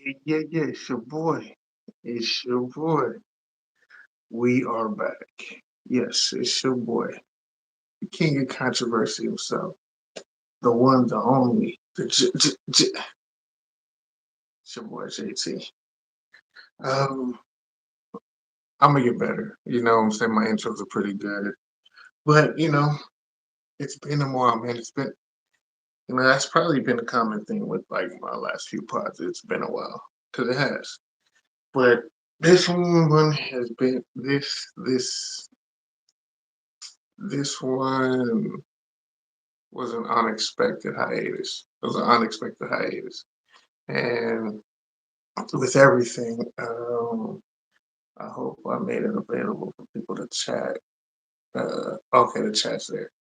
Yeah. It's your boy. It's your boy. We are back. Yes, it's your boy. The king of controversy himself. The one, the only. It's your boy, JT. Um, I'm gonna get better. You know what I'm saying? My intros are pretty good. But, it's been a while, man. That's probably been a common thing with like my last few pods. It's been a while. Because it has. But this one has been this one was an unexpected hiatus. It was an unexpected hiatus, and with everything, I hope I made it available for people to chat. Okay, the chat's there.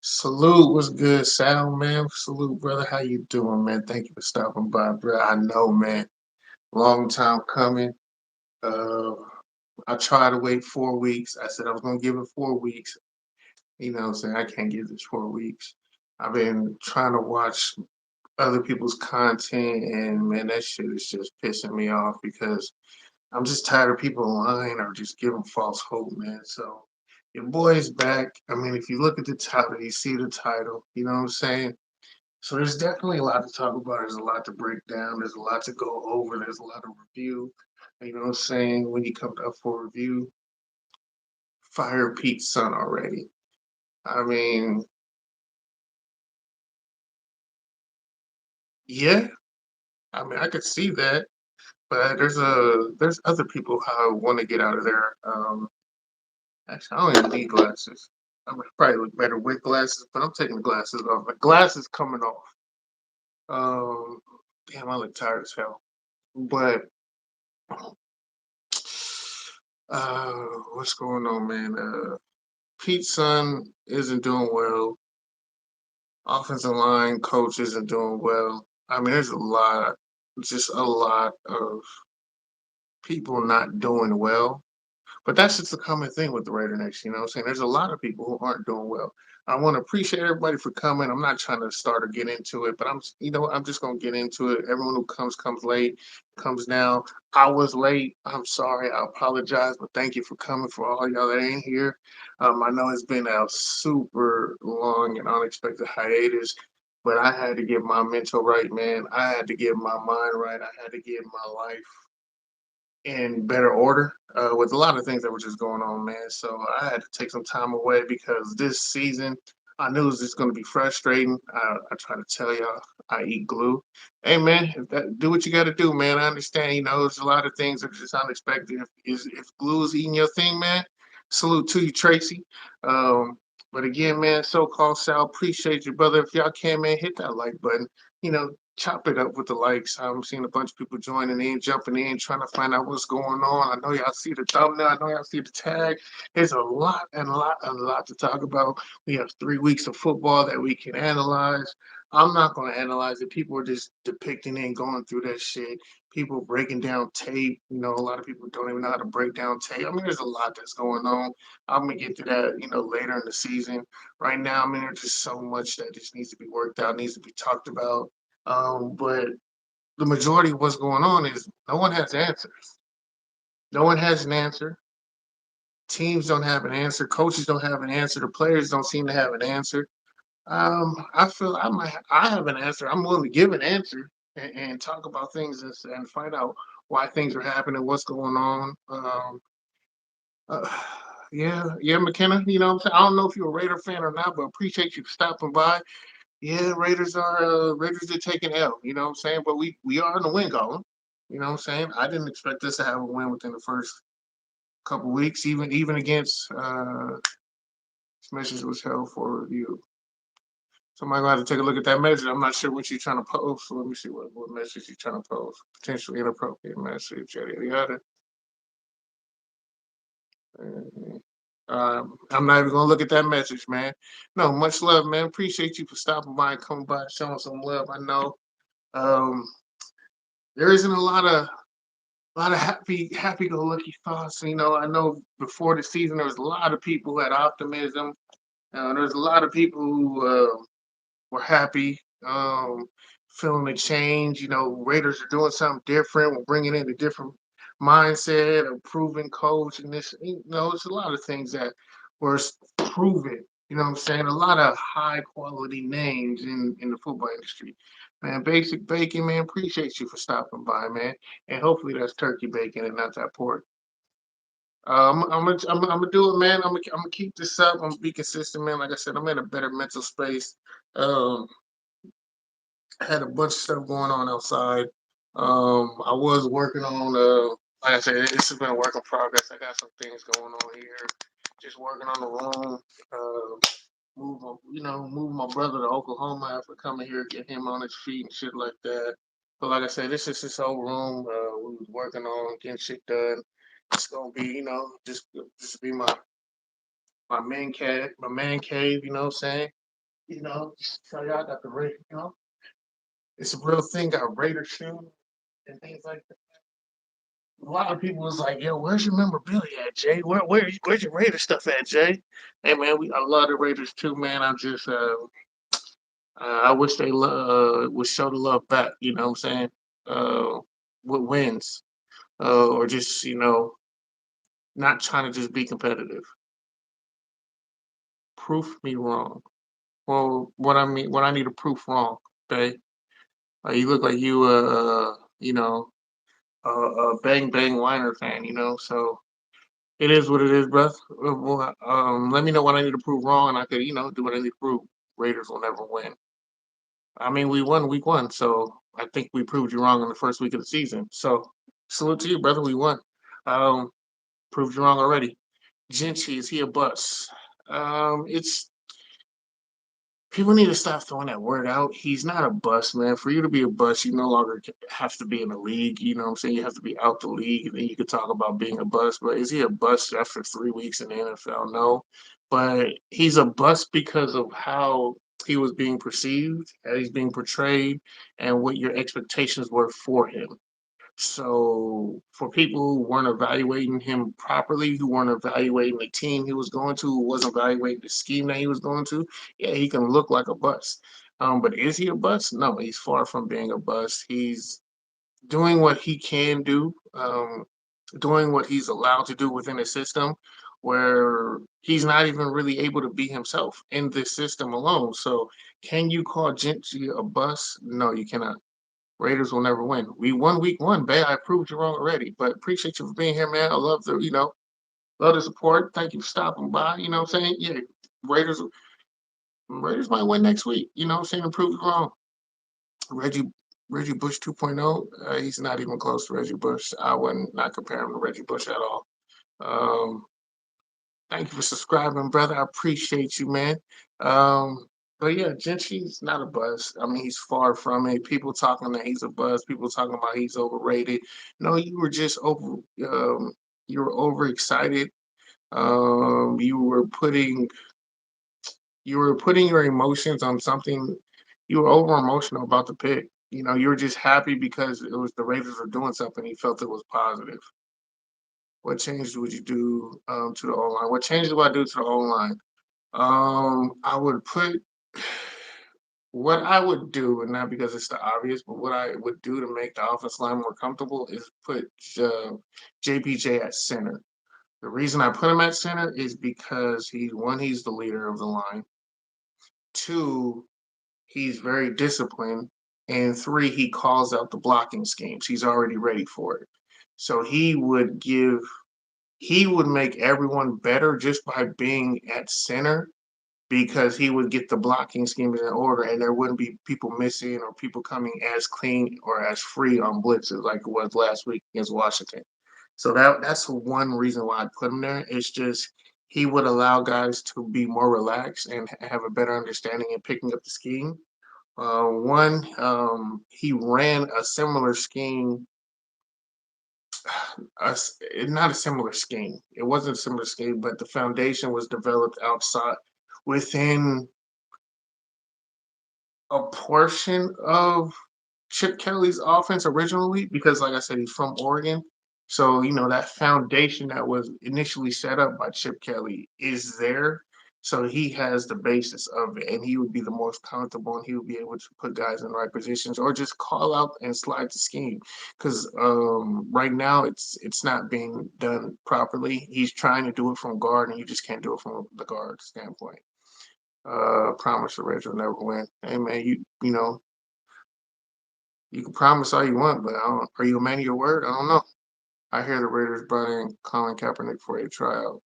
Salute, what's good, Sal, man? Salute, brother. How you doing, man? Thank you for stopping by, bro. I know, man. Long time coming. Uh, I tried to wait 4 weeks. I said I was gonna give it 4 weeks. You know what I'm saying? I can't give this 4 weeks. I've been trying to watch other people's content, and man, that shit is just pissing me off because I'm just tired of people lying or just giving false hope, man. So your boy is back. I mean, if you look at the title, you see the title, you know what I'm saying? So there's definitely a lot to talk about. There's a lot to break down. There's a lot to go over. There's a lot to review. You know what I'm saying? When you come up for review, fire Pete's son already. I mean, yeah, I mean, I could see that. But there's other people who want to get out of there. Actually, I don't even need glasses. I would probably look better with glasses, but I'm taking the glasses off. My glasses coming off. Um, Damn, I look tired as hell. But uh, what's going on, man? Pete's son isn't doing well. Offensive line coach isn't doing well. I mean, there's just a lot of people not doing well. But that's just a common thing with the Raider Nation, you know what I'm saying? There's a lot of people who aren't doing well. I want to appreciate everybody for coming. I'm not trying to start or get into it, but I'm just gonna get into it. Everyone who comes late, comes now. I was late. I'm sorry. I apologize, but thank you for coming. For all y'all that ain't here, I know it's been a super long and unexpected hiatus, but I had to get my mental right, man. I had to get my mind right. I had to get my life in better order with a lot of things that were just going on, man. So I had to take some time away because this season I knew it was just going to be frustrating. I try to tell y'all I eat glue. Hey, man, do what you got to do, man. I understand. There's a lot of things that are just unexpected. If glue is eating your thing, man, salute to you, Tracy. Um, but again, man, so-called Sal, appreciate you, brother. If y'all can, man, hit that like button. Chop it up with the likes. I'm seeing a bunch of people joining in, jumping in, trying to find out what's going on. I know y'all see the thumbnail. I know y'all see the tag. There's a lot and a lot to talk about. We have 3 weeks of football that we can analyze. I'm not going to analyze it. People are just depicting and going through that shit. People breaking down tape. A lot of people don't even know how to break down tape. I mean, there's a lot that's going on. I'm going to get to that, later in the season. Right now, I mean, there's just so much that just needs to be worked out, needs to be talked about. But the majority of what's going on is no one has answers. No one has an answer. Teams don't have an answer. Coaches don't have an answer. The players don't seem to have an answer. I feel I have an answer. I'm willing to give an answer and talk about things and find out why things are happening, what's going on. Uh, yeah, McKenna. You know what I'm saying? I don't know if you're a Raider fan or not, but appreciate you stopping by. Yeah, Raiders are taking L, you know what I'm saying? But we are in the win column. You know what I'm saying? I didn't expect us to have a win within the first couple weeks, even against this message was held for review. Somebody gonna have to take a look at that message. I'm not sure what you're trying to post. So let me see what message you're trying to post. Potentially inappropriate message, yada yada. I'm not even gonna look at that message, man. No, much love, man. Appreciate you for stopping by and coming by and showing some love. I know um, there isn't a lot of happy-go-lucky thoughts. I know before the season there was a lot of people who had optimism. There's a lot of people who were happy. feeling a change. Raiders are doing something different. We're bringing in a different mindset, a proven coach, and this. It's a lot of things that were proven. You know what I'm saying? A lot of high quality names in the football industry. Man, Basic Bacon, man, appreciate you for stopping by, man. And hopefully that's turkey bacon and not that pork. I'm gonna do it, man. I'm gonna keep this up. I'm gonna be consistent, man. Like I said, I'm in a better mental space. Um, I had a bunch of stuff going on outside. I was working on like I said, it's been a work in progress. I got some things going on here. Just working on the room. Moving my brother to Oklahoma after coming here, get him on his feet and shit like that. But like I said, this is his whole room. We was working on getting shit done. It's gonna be, just be my man cave. You know what I'm saying? Just tell y'all I got the Raider. It's a real thing. Got Raider shoes and things like that. A lot of people was like, "Yo, where's your memorabilia at, Jay? Where's your Raider stuff at, Jay?" Hey, man, I love the Raiders too, man. I wish they would show the love back. You know what I'm saying? Uh, with wins, or just not trying to just be competitive. Proof me wrong. Well, what I need to prove wrong. Okay, you look like a Bang Bang Weiner fan. So it is what it is, bruh. Well, let me know what I need to prove wrong, and I could do what I need to prove. Raiders will never win. I mean, we won week one, so I think we proved you wrong in the first week of the season. So salute to you, brother. We won. Um, Proved you wrong already. Gentry, is he a bust? It's People need to stop throwing that word out. He's not a bust, man. For you to be a bust, you no longer have to be in the league. You know what I'm saying? You have to be out the league, and then you could talk about being a bust. But is he a bust after 3 weeks in the NFL? No. But he's a bust because of how he was being perceived, how he's being portrayed, and what your expectations were for him. So for people who weren't evaluating him properly, who weren't evaluating the team he was going to, who wasn't evaluating the scheme that he was going to, yeah, he can look like a bust. But is he a bust? No, he's far from being a bust. He's doing what he can do, doing what he's allowed to do within a system where he's not even really able to be himself in this system alone. So can you call Gentry a bust? No, you cannot. Raiders will never win. We won week one, babe. I proved you wrong already. But appreciate you for being here, man. I love the support. Thank you for stopping by. You know what I'm saying? Yeah, Raiders Raiders might win next week. You know what I'm saying? And prove you wrong. Reggie Reggie Bush 2.0, he's not even close to Reggie Bush. I wouldn't not compare him to Reggie Bush at all. Um, Thank you for subscribing, brother. I appreciate you, man. But yeah, Gentry's not a buzz. I mean, he's far from it. People talking that he's a buzz. People talking about he's overrated. No, you were just over. You were overexcited. Um, you were putting you were putting your emotions on something. You were over emotional about the pick. You were just happy because it was the Raiders were doing something. You felt it was positive. What changes would you do to the O line? What changes would I do to the O line? I would put what I would do, and not because it's the obvious, but what I would do to make the offense line more comfortable is put JPJ at center. The reason I put him at center is because he's the leader of the line. Two, he's very disciplined. And three, he calls out the blocking schemes. He's already ready for it. So he would make everyone better just by being at center because he would get the blocking schemes in order and there wouldn't be people missing or people coming as clean or as free on blitzes like it was last week against Washington. So that's one reason why I put him there. It's just he would allow guys to be more relaxed and have a better understanding in picking up the scheme. He ran a similar scheme, not a similar scheme. It wasn't a similar scheme, but the foundation was developed outside within a portion of Chip Kelly's offense originally because, like I said, he's from Oregon. So, that foundation that was initially set up by Chip Kelly is there. So he has the basis of it, and he would be the most comfortable, and he would be able to put guys in the right positions or just call out and slide the scheme. Because right now it's not being done properly. He's trying to do it from guard, and you just can't do it from the guard standpoint. Promise the Reds will never win. Hey man, you can promise all you want, but are you a man of your word? I don't know. I hear the Raiders brought in Colin Kaepernick for a tryout.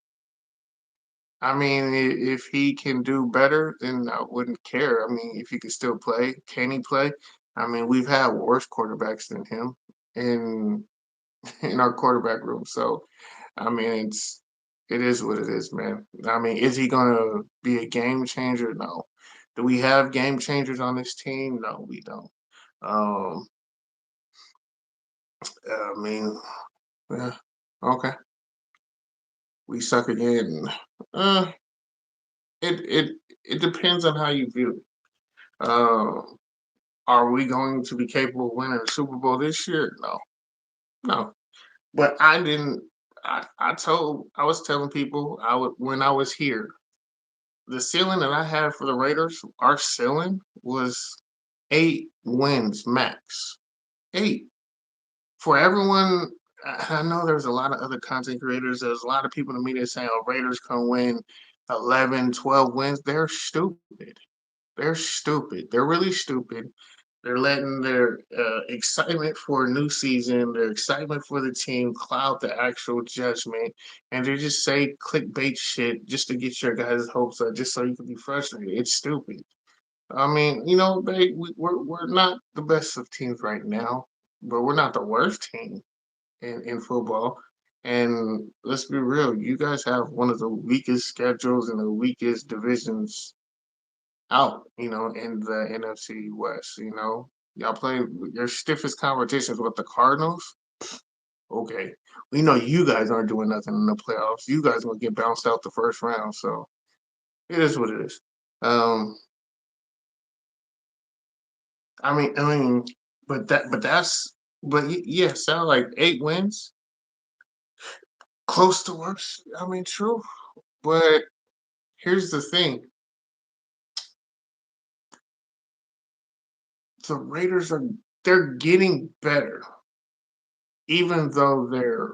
I mean, if he can do better, then I wouldn't care. I mean, if he can still play, can he play? I mean, we've had worse quarterbacks than him in in our quarterback room. So, I mean, it is what it is, man. I mean, is he gonna be a game changer? No. Do we have game changers on this team? No, we don't. Um, I mean, yeah, okay, we suck again. Uh, it it depends on how you view it. Are we going to be capable of winning a Super Bowl this year? No, no. But I didn't. I was telling people I would when I was here. The ceiling that I had for the Raiders, our ceiling was 8 wins max. 8 for everyone. I know there's a lot of other content creators. There's a lot of people in the media saying, "Oh, Raiders can win 11, 12 wins." They're stupid. They're stupid. They're really stupid. They're letting their excitement for a new season, their excitement for the team cloud the actual judgment, and they just say clickbait shit just to get your guys' hopes up, just so you can be frustrated. It's stupid. I mean, we're not the best of teams right now, but we're not the worst team in football. And let's be real, you guys have one of the weakest schedules and the weakest divisions out, in the NFC West. Y'all play your stiffest competitions with the Cardinals. Okay, we know you guys aren't doing nothing in the playoffs. You guys gonna get bounced out the first round, so it is what it is. Um, I mean, yeah, sound like 8 wins, close to worse. I mean, true, but here's the thing: the Raiders they're getting better, even though they're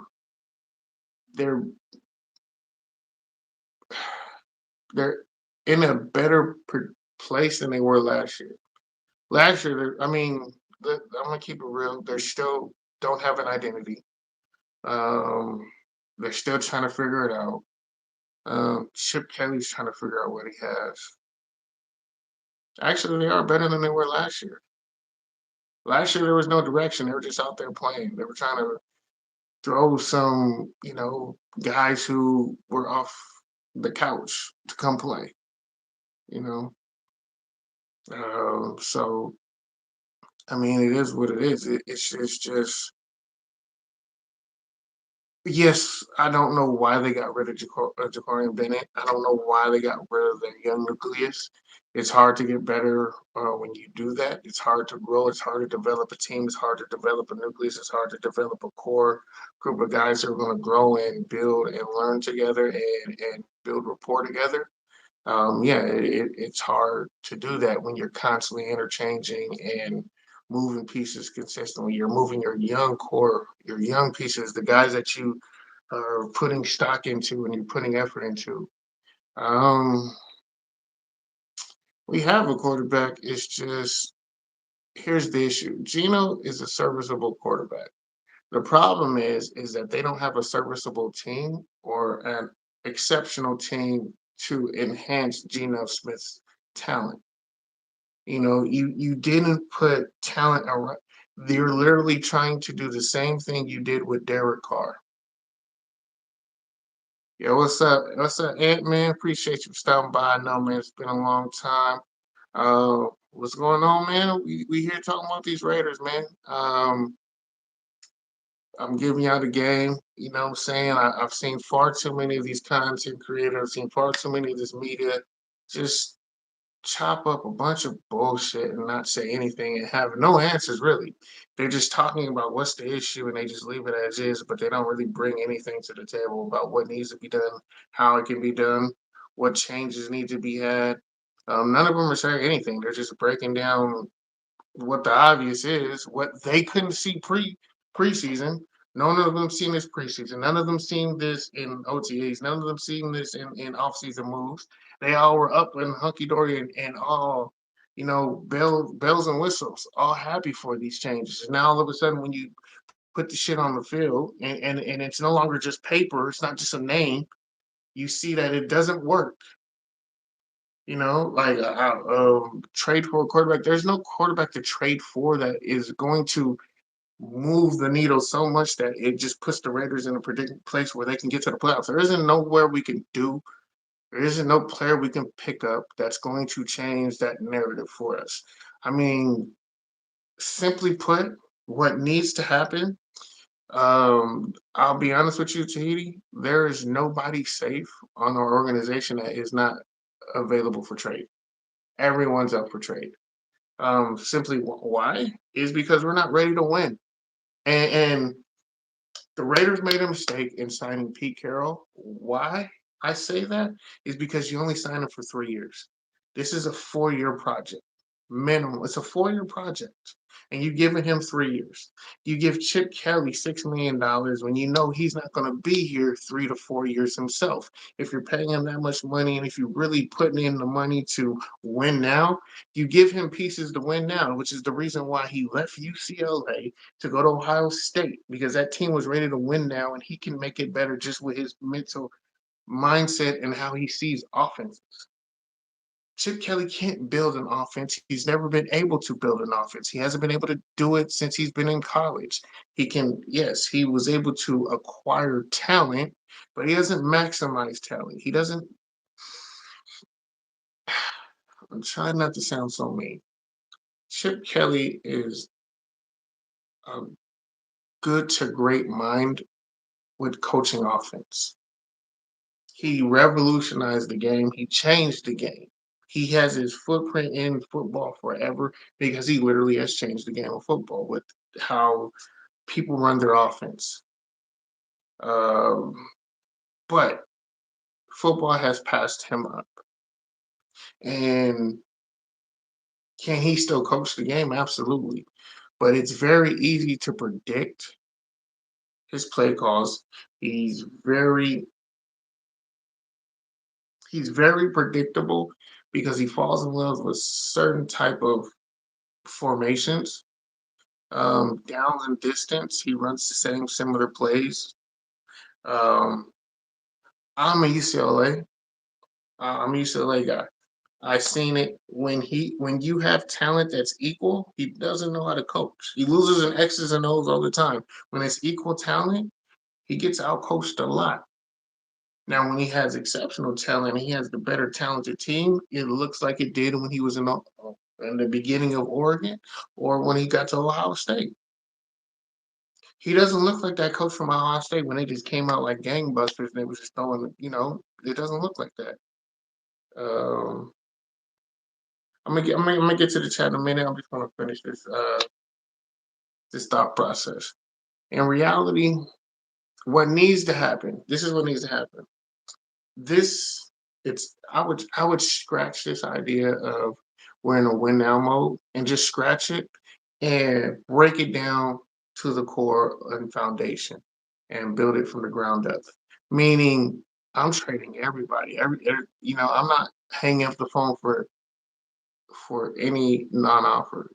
they're in a better place than they were last year. Last year, I mean, I'm gonna keep it real. They still don't have an identity. Um, they're still trying to figure it out. Chip Kelly's trying to figure out what he has. Actually, they are better than they were last year. Last year, there was no direction. They were just out there playing. They were trying to throw some, guys who were off the couch to come play. You know, so I mean, it is what it is. It's just yes. I don't know why they got rid of Jacorian Bennett. I don't know why they got rid of their young nucleus. It's hard to get better when you do that. It's hard to grow. It's hard to develop a team. It's hard to develop a nucleus. It's hard to develop a core group of guys who are going to grow and build and learn together and build rapport together. Yeah, it's hard to do that when you're constantly interchanging and moving pieces consistently. You're moving your young core, your young pieces, the guys that you are putting stock into and you're putting effort into. Um, we have a quarterback. It's just here's the issue. Gino is a serviceable quarterback. The problem is that they don't have a serviceable team or an exceptional team to enhance Geno Smith's talent. You didn't put talent around. You're literally trying to do the same thing you did with Derek Carr. Yeah, what's up? What's up, Ant Man? Appreciate you stopping by. I know, man, it's been a long time. What's going on, man? We here talking about these Raiders, man. I'm giving y'all the game. You know what I'm saying? I've seen far too many of these content creators, I've seen far too many of this media just chop up a bunch of bullshit and not say anything and have no answers really. They're just talking about what's the issue and they just leave it as is, but they don't really bring anything to the table about what needs to be done, how it can be done, what changes need to be had. None of them are saying anything. They're just breaking down what the obvious is, what they couldn't see preseason. None of them seen this preseason. None of them seen this in OTAs. None of them seen this in offseason moves. They all were up and hunky dory and all, bells and whistles, all happy for these changes. And now all of a sudden, when you put the shit on the field and it's no longer just paper, it's not just a name, you see that it doesn't work. Like trade for a quarterback. There's no quarterback to trade for that is going to move the needle so much that it just puts the Raiders in a predictable place where they can get to the playoffs. There isn't nowhere we can do. There isn't no player we can pick up that's going to change that narrative for us. I mean, simply put, what needs to happen. I'll be honest with you, Tahiti. There is nobody safe on our organization that is not available for trade. Everyone's up for trade. Simply why is because we're not ready to win. And the Raiders made a mistake in signing Pete Carroll. Why I say that is because you only sign him for 3 years. This is a 4-year project minimum. It's a 4-year project, and you've given him 3 years. You give Chip Kelly $6 million when you know he's not going to be here 3 to 4 years himself. If you're paying him that much money, and if you're really putting in the money to win now, you give him pieces to win now, which is the reason why he left UCLA to go to Ohio State, because that team was ready to win now, and he can make it better just with his mental mindset and how he sees offenses. Chip Kelly can't build an offense. He's never been able to build an offense. He hasn't been able to do it since he's been in college. Yes, he was able to acquire talent, but he doesn't maximize talent. He doesn't, I'm trying not to sound so mean. Chip Kelly is a good to great mind with coaching offense. He revolutionized the game. He changed the game. He has his footprint in football forever because he literally has changed the game of football with how people run their offense. Um, but football has passed him up. And can he still coach the game? Absolutely. But it's very easy to predict his play calls. He's very he's very predictable because he falls in love with certain type of formations. Down and distance, he runs the same similar plays. Um, I'm a UCLA. I'm a UCLA guy. I've seen it when you have talent that's equal, he doesn't know how to coach. He loses in X's and O's all the time. When it's equal talent, he gets outcoached a lot. Now, when he has exceptional talent, he has the better talented team. It looks like it did when he was in the beginning of Oregon or when he got to Ohio State. He doesn't look like that coach from Ohio State when they just came out like gangbusters and they was just throwing, it doesn't look like that. Um, I'm gonna get to the chat in a minute. I'm just gonna finish this thought process. In reality, what needs to happen, this is what needs to happen. This it's I would scratch this idea of we're in a win now mode and just scratch it and break it down to the core and foundation and build it from the ground up. Meaning I'm trading everybody. I'm not hanging up the phone for any non-offer.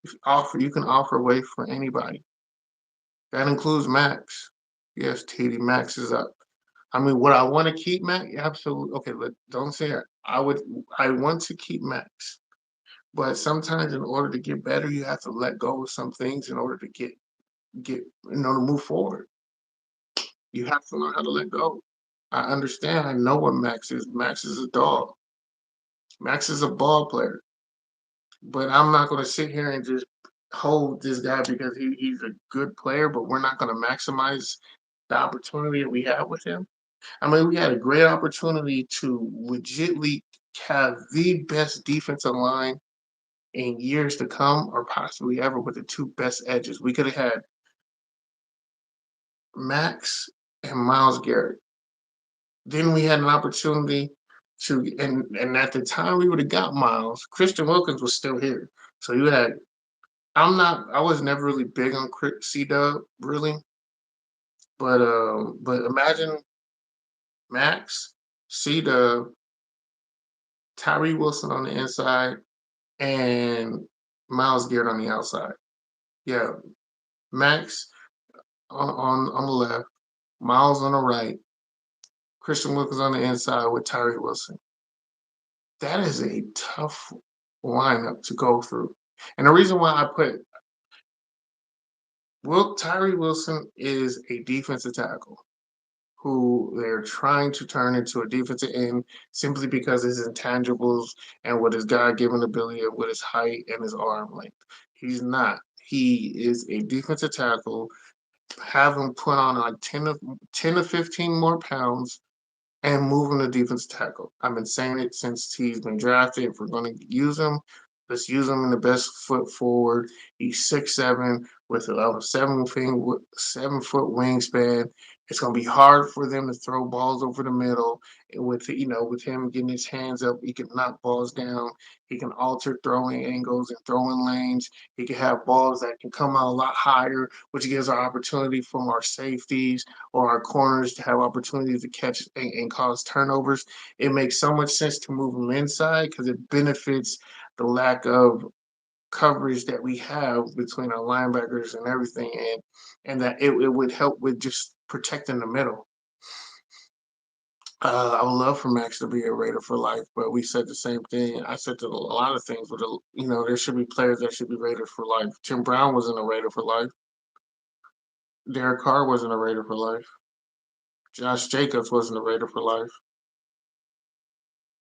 If you can offer away for anybody. That includes Max. Yes, TD Max is up. I mean, would I want to keep Max? Absolutely. Okay, don't say it. I want to keep Max. But sometimes in order to get better, you have to let go of some things in order to to move forward. You have to learn how to let go. I understand. I know what Max is. Max is a dog. Max is a ball player. But I'm not going to sit here and just hold this guy because he's a good player, but we're not going to maximize the opportunity that we have with him. I mean, we had a great opportunity to legitly have the best defensive line in years to come, or possibly ever, with the two best edges. We could have had Max and Miles Garrett. Then we had an opportunity and at the time we would have got Miles, Christian Wilkins was still here. So you had I was never really big on C Dub really, but imagine Max, C Dub, Tyree Wilson on the inside, and Miles Garrett on the outside. Yeah, Max on the left, Miles on the right, Christian Wilkins on the inside with Tyree Wilson. That is a tough lineup to go through. And the reason why I put Tyree Wilson is a defensive tackle who they're trying to turn into a defensive end simply because his intangibles and what his God-given ability and with his height and his arm length. He's not. He is a defensive tackle. Have him put on like 10 to 15 more pounds and move him to defense tackle. I've been saying it since he's been drafted. If we're going to use him, let's use him in the best foot forward. He's 6'7" with a 7 foot wingspan. It's going to be hard for them to throw balls over the middle. And with him getting his hands up, he can knock balls down. He can alter throwing angles and throwing lanes. He can have balls that can come out a lot higher, which gives our opportunity from our safeties or our corners to have opportunities to catch and cause turnovers. It makes so much sense to move them inside because it benefits the lack of coverage that we have between our linebackers and everything, and that it would help with just protecting the middle. I would love for Max to be a Raider for life, but we said the same thing. I said to a lot of things, but there should be players that should be Raiders for life. Tim Brown wasn't a Raider for life. Derek Carr wasn't a Raider for life. Josh Jacobs wasn't a Raider for life.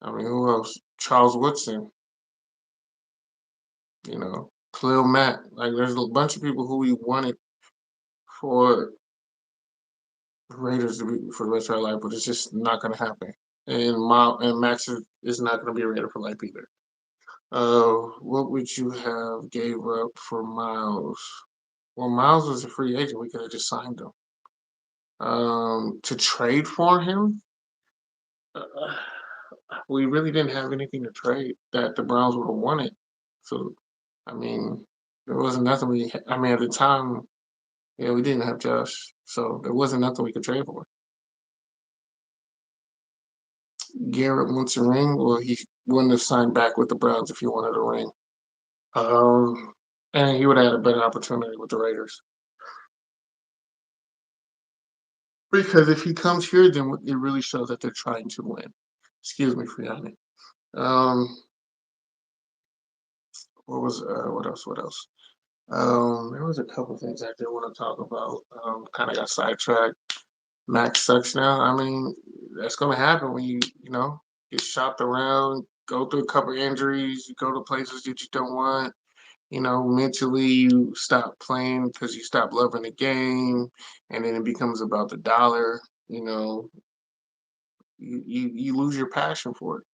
I mean, who else? Charles Woodson, Khalil Mack. Like, there's a bunch of people who we wanted for the Raiders to be for the rest of our life, but it's just not going to happen. And Max is not going to be a Raider for life either. What would you have gave up for Miles? Well, Miles was a free agent. We could have just signed him. To trade for him, uh, we really didn't have anything to trade that the Browns would have wanted. So, I mean, there wasn't nothing I mean, at the time, yeah, we didn't have Josh, so there wasn't nothing we could trade for. Garrett wants a ring. Well, he wouldn't have signed back with the Browns if he wanted a ring. Um, and he would have had a better opportunity with the Raiders. Because if he comes here, then it really shows that they're trying to win. Excuse me for yawning. Um, what else? What else? There was a couple things I did want to talk about. Kind of got sidetracked. Max sucks now. I mean, that's going to happen when you get shopped around, go through a couple injuries, you go to places that you don't want. Mentally you stop playing because you stop loving the game, and then it becomes about the dollar. You lose your passion for it.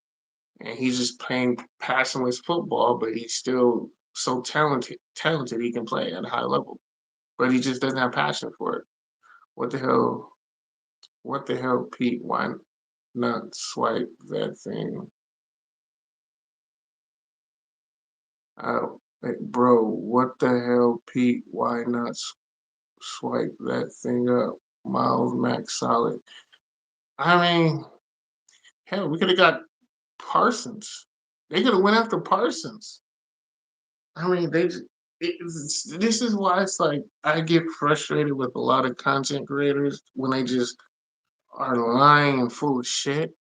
And he's just playing passionless football, but he's still so talented he can play at a high level. But he just doesn't have passion for it. What the hell? What the hell, Pete? Why not swipe that thing? Bro, what the hell, Pete? Why not swipe that thing up? Miles Max Solid. I mean, hell, we could have got Parsons. They could have went after Parsons. I mean, this is why it's like I get frustrated with a lot of content creators when they just are lying and full of shit.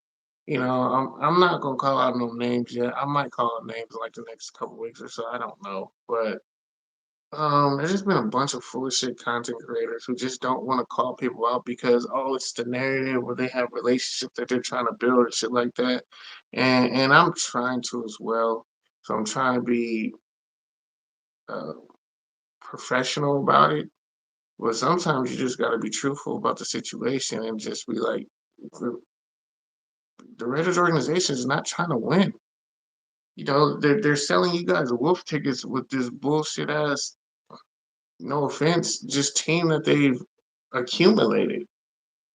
I'm not gonna call out no names yet. I might call out names in like the next couple weeks or so. I don't know, but there's just been a bunch of full of shit content creators who just don't want to call people out because it's the narrative where they have relationships that they're trying to build and shit like that, and I'm trying to as well. So I'm trying to be uh, professional about it. But sometimes you just got to be truthful about the situation and just be like, the Raiders organization is not trying to win. They're selling you guys wolf tickets with this bullshit ass, no offense, just team that they've accumulated.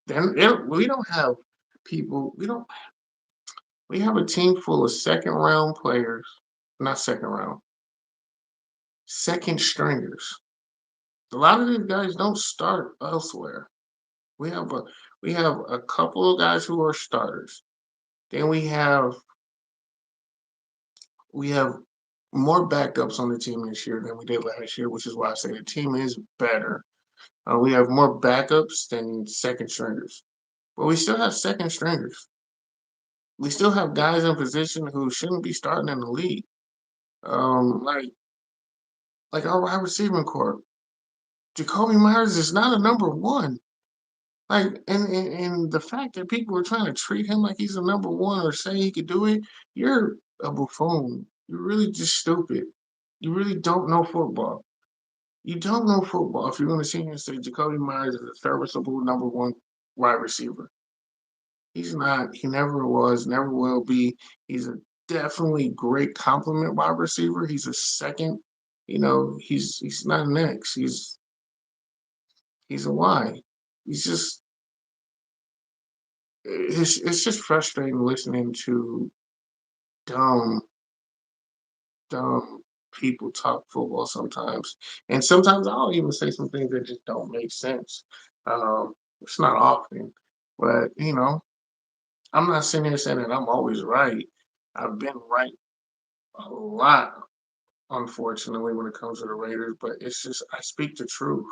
Then we don't have people. We have a team full of second round players, not second round, second stringers. A lot of these guys don't start elsewhere. We have a we have a couple of guys who are starters. Then we have more backups on the team this year than we did last year, which is why I say the team is better. We have more backups than second stringers, but we still have second stringers. We still have guys in position who shouldn't be starting in the league. Um, like like our wide receiving core. Jacoby Myers is not a number one. Like, and the fact that people are trying to treat him like he's a number one or say he could do it, you're a buffoon. You're really just stupid. You really don't know football. You don't know football if you're going to sit here and say Jacoby Myers is a serviceable number one wide receiver. He's not. He never was, never will be. He's a definitely great compliment wide receiver. He's a second. He's not an X. He's a Y. He's just it's just frustrating listening to dumb, dumb people talk football sometimes. And sometimes I'll even say some things that just don't make sense. It's not often, but I'm not sitting here saying that I'm always right. I've been right a lot, unfortunately, when it comes to the Raiders, but it's just I speak the truth.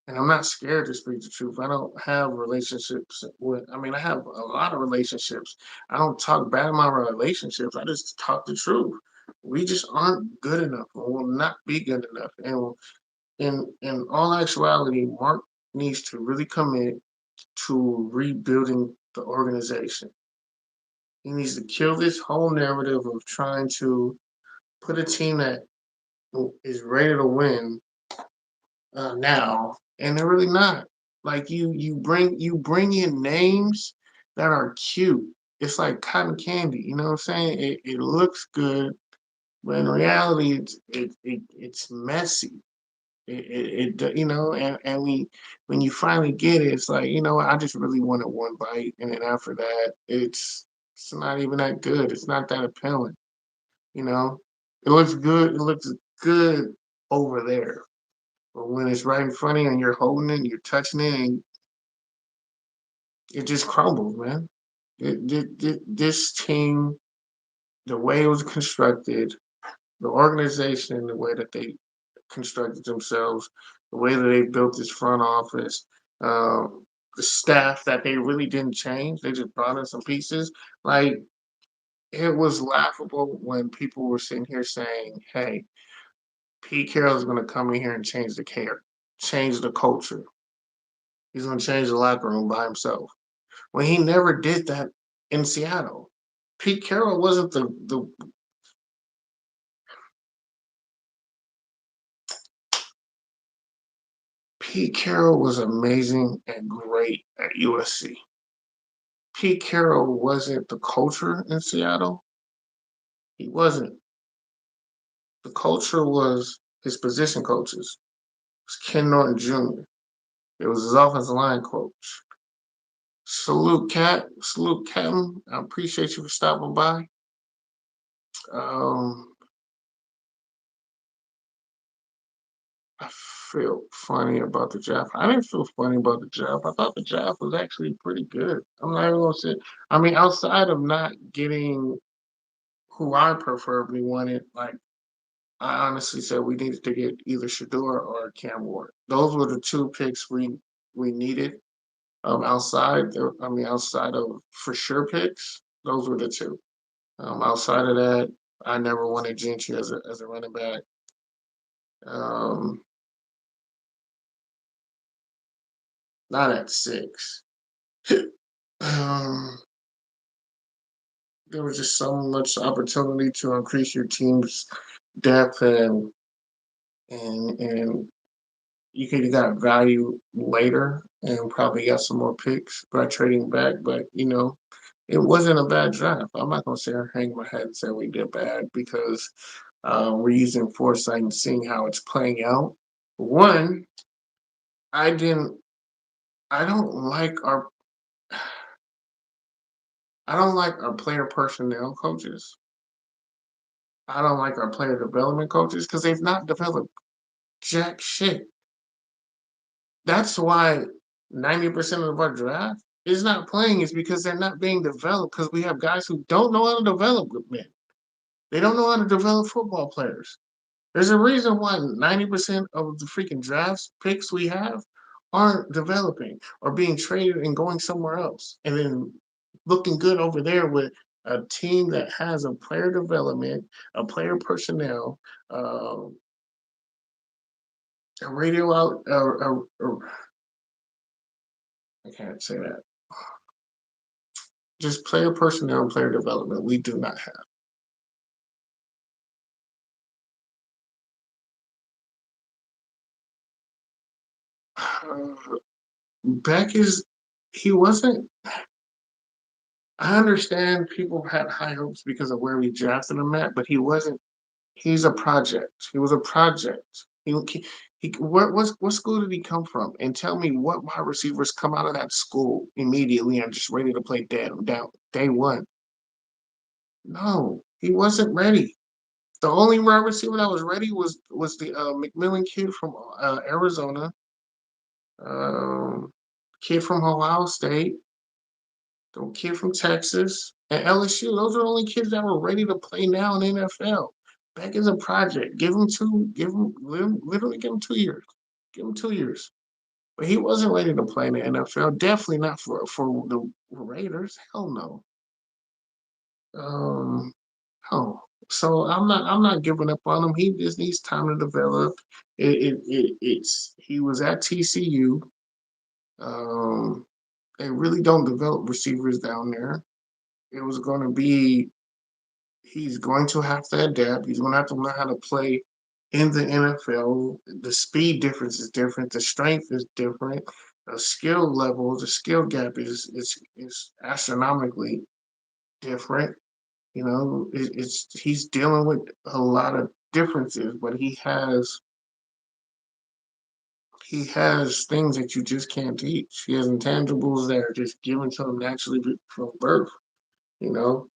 And I'm not scared to speak the truth. I don't have relationships I mean, I have a lot of relationships. I don't talk bad about my relationships. I just talk the truth. We just aren't good enough and will not be good enough. And in all actuality, Mark needs to really commit to rebuilding the organization. He needs to kill this whole narrative of trying to put a team that is ready to win now, and they're really not. Like you bring in names that are cute. It's like cotton candy. You know what I'm saying? It looks good, but in reality, it's messy. And when you finally get it, it's like I just really wanted one bite, and then after that, it's not even that good. It's not that appealing. You know, it looks good. It looks good over there. But when it's right in front of you and you're holding it, you're touching it, and it just crumbles, man. This team, the way it was constructed, the organization, the way that they constructed themselves, the way that they built this front office, the staff that they really didn't change, they just brought in some pieces. Like it was laughable when people were sitting here saying, "Hey, Pete Carroll is going to come in here and change change the culture. He's going to change the locker room by himself." When he never did that in Seattle. Pete Carroll wasn't the Pete Carroll was amazing and great at USC. Pete Carroll wasn't the culture in Seattle. He wasn't. The culture was his position coaches. It was Ken Norton Jr. It was his offensive line coach. Salute Captain. I appreciate you for stopping by. Um, I feel funny about the draft. I didn't feel funny about the draft. I thought the draft was actually pretty good. I'm not even gonna say. I mean, outside of not getting who I preferably wanted, like I honestly said, we needed to get either Shador or Cam Ward. Those were the two picks we needed. Outside of for sure picks, those were the two. Outside of that, I never wanted Gentry as a running back. Um, Not at six. um, there was just so much opportunity to increase your team's depth and you could have got value later and probably got some more picks by trading back. But it wasn't a bad draft. I'm not gonna sit here and hang my head and say we did bad because we're using foresight and seeing how it's playing out. One, I didn't. I don't like our. I don't like our player personnel coaches. I don't like our player development coaches because they've not developed jack shit. That's why 90% of our draft is not playing is because they're not being developed because we have guys who don't know how to develop good men. They don't know how to develop football players. There's a reason why 90% of the freaking drafts picks we have aren't developing or being traded and going somewhere else. And then looking good over there with a team that has a player development, a player personnel, uh, a radio out, I can't say that. Just player personnel and player development. We do not have. Beck is, he wasn't, I understand people had high hopes because of where we drafted him at, but he wasn't. He's a project. He was a project. What school did he come from? And tell me what wide receivers come out of that school immediately and just ready to play down day one? No, he wasn't ready. The only wide receiver that was ready was the McMillan kid from Arizona, um, kid from Ohio State, the kid from Texas, and LSU. Those are the only kids that were ready to play now in the NFL. Beck is a project. Literally give him 2 years. Give him 2 years. But he wasn't ready to play in the NFL. Definitely not for the Raiders. Hell no. Um, oh, so I'm not giving up on him. He just needs time to develop. It's he was at TCU. Um, they really don't develop receivers down there. It was going to be he's going to have to adapt. He's going to have to learn how to play in the NFL. The speed difference is different. The strength is different. The skill level, the skill gap is astronomically different. It's he's dealing with a lot of differences, but he has things that you just can't teach. He has intangibles that are just given to him naturally from birth. You know,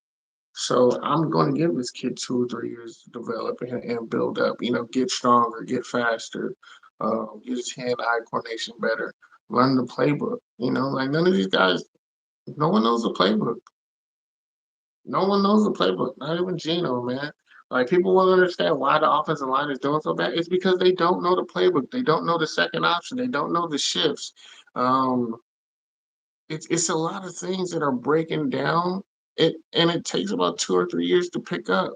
So I'm going to give this kid 2 or 3 years to develop and build up. Get stronger, get faster, get his hand-eye coordination better, learn the playbook. Like none of these guys, no one knows the playbook. No one knows the playbook. Not even Gino, man. Like people won't understand why the offensive line is doing so bad. It's because they don't know the playbook. They don't know the second option. They don't know the shifts. Um, it's a lot of things that are breaking down. It takes about 2 or 3 years to pick up.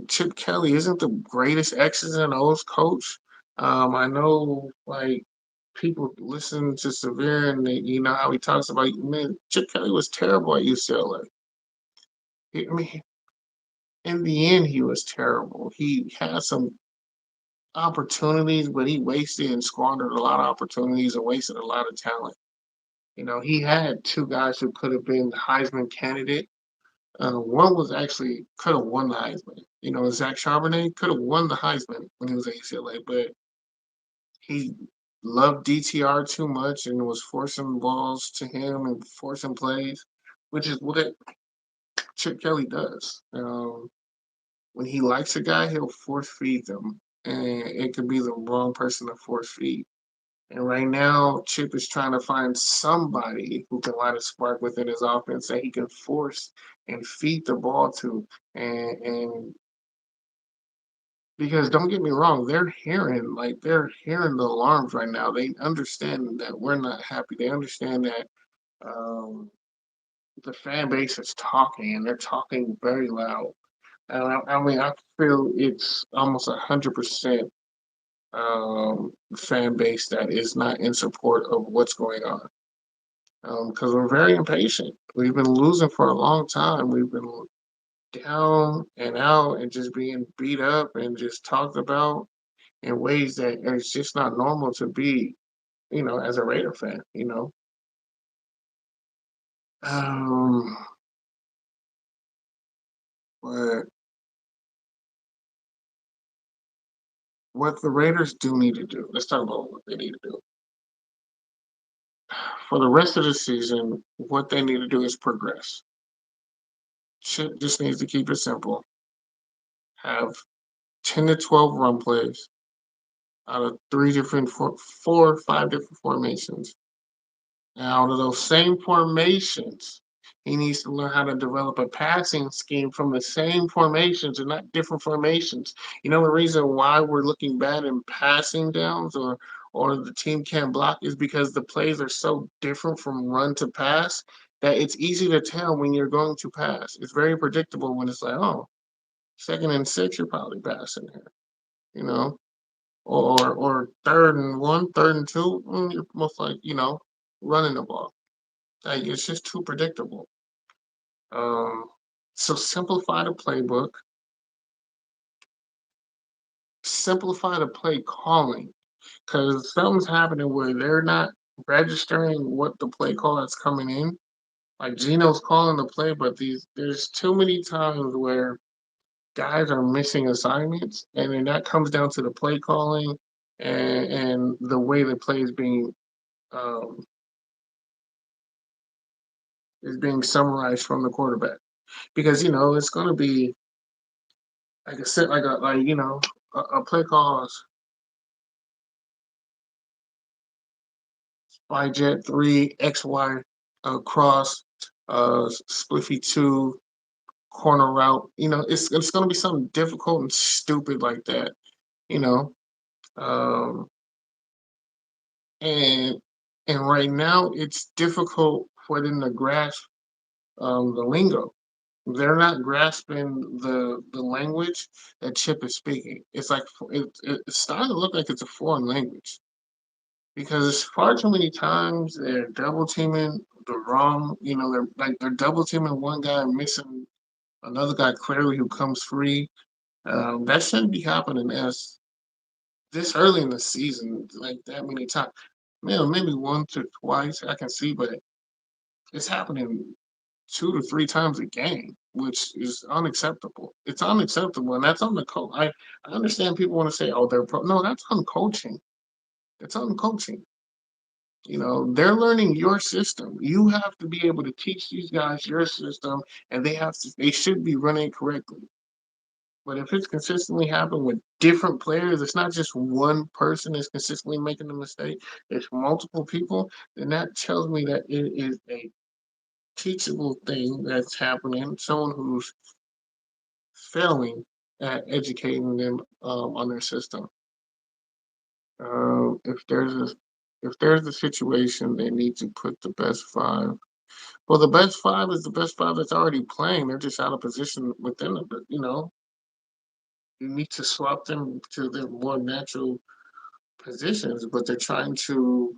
Chip Kelly isn't the greatest X's and O's coach. I know like people listen to Severe and you know how he talks about man, Chip Kelly was terrible at UCLA. I mean, in the end, he was terrible. He had some opportunities, but he wasted and squandered a lot of opportunities and wasted a lot of talent. He had two guys who could have been Heisman candidate. One was actually could have won the Heisman. Zach Charbonnet could have won the Heisman when he was at UCLA, but he loved DTR too much and was forcing balls to him and forcing plays, which is what Chip Kelly does. When he likes a guy, he'll force feed them, and it could be the wrong person to force feed. And right now, Chip is trying to find somebody who can light a spark within his offense that he can force and feed the ball to. And because don't get me wrong, they're hearing the alarms right now. They understand that we're not happy. They understand that um, the fan base is talking, and they're talking very loud. And I mean, I feel it's almost 100% fan base that is not in support of what's going on. Because we're very impatient. We've been losing for a long time. We've been down and out and just being beat up and just talked about in ways that it's just not normal to be, as a Raider fan. Um, but what the Raiders do need to do, let's talk about what they need to do. For the rest of the season, what they need to do is progress. Chip just needs to keep it simple. Have 10 to 12 run plays out of four or five different formations. And out of those same formations, he needs to learn how to develop a passing scheme from the same formations and not different formations. You know, the reason why we're looking bad in passing downs or the team can't block is because the plays are so different from run to pass that it's easy to tell when you're going to pass. It's very predictable when it's like, oh, 2nd and 6, you're probably passing here, you know, or 3rd and 1, 3rd and 2, you're most like, running the ball. Like it's just too predictable. Um, so simplify the playbook, simplify the play calling, because something's happening where they're not registering what the play call that's coming in. Like Gino's calling the play, but there's too many times where guys are missing assignments, and then that comes down to the play calling and the way the play um, is being summarized from the quarterback. Because it's going to be like a set, a play call Y jet 3 XY cross spliffy 2 corner route. It's going to be something difficult and stupid like that. You know, um, and and right now it's difficult for them to grasp the lingo. They're not grasping the language that Chip is speaking. It's like it's starting to look like it's a foreign language because far too many times they're double teaming the wrong. They're double teaming one guy and missing another guy clearly who comes free. That shouldn't be happening as this early in the season, like that many times. Man, maybe once or twice I can see, but it's happening 2 to 3 times a game, which is unacceptable. It's unacceptable, and that's on the coach. I understand people want to say, "Oh, they're pro." No, that's on coaching. It's on coaching. They're learning your system. You have to be able to teach these guys your system, and they should be running correctly. But if it's consistently happening with different players, it's not just one person that's consistently making the mistake. It's multiple people. Then that tells me that it is a teachable thing that's happening. Someone who's failing at educating them on their system. If there's a situation, they need to put the best five. Well, the best five is the best five that's already playing. They're just out of position within it. But you need to swap them to their more natural positions. But they're trying to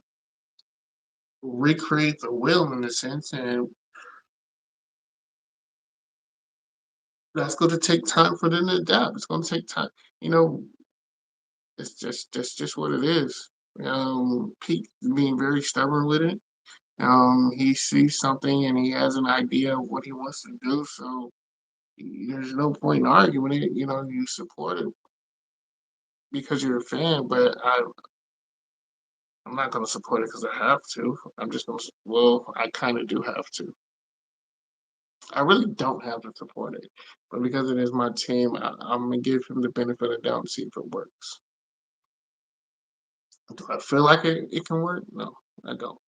recreate the will in a sense, and that's going to take time for them to adapt. It's going to take time. You know, it's just what it is. Pete being very stubborn with it. He sees something and he has an idea of what he wants to do. So there's no point in arguing it. You support it because you're a fan, but I'm not going to support it because I have to. I'm just going to. Well, I kind of do have to. I really don't have to support it, but because it is my team, I'm gonna give him the benefit of the doubt and see if it works. Do I feel like it can work? No, I don't.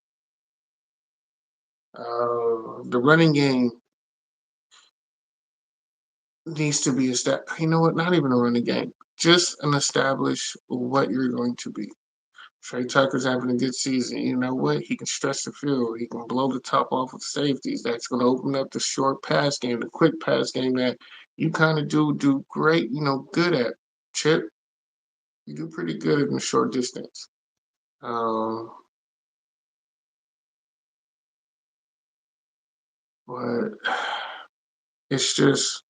The running game needs to be established. You know what? Not even a running game. Just an establish what you're going to be. Trey Tucker's having a good season. You know what? He can stretch the field. He can blow the top off with safeties. That's going to open up the short pass game, the quick pass game that you kind of do great. Good at. Chip, you do pretty good in the short distance. Um, but it's just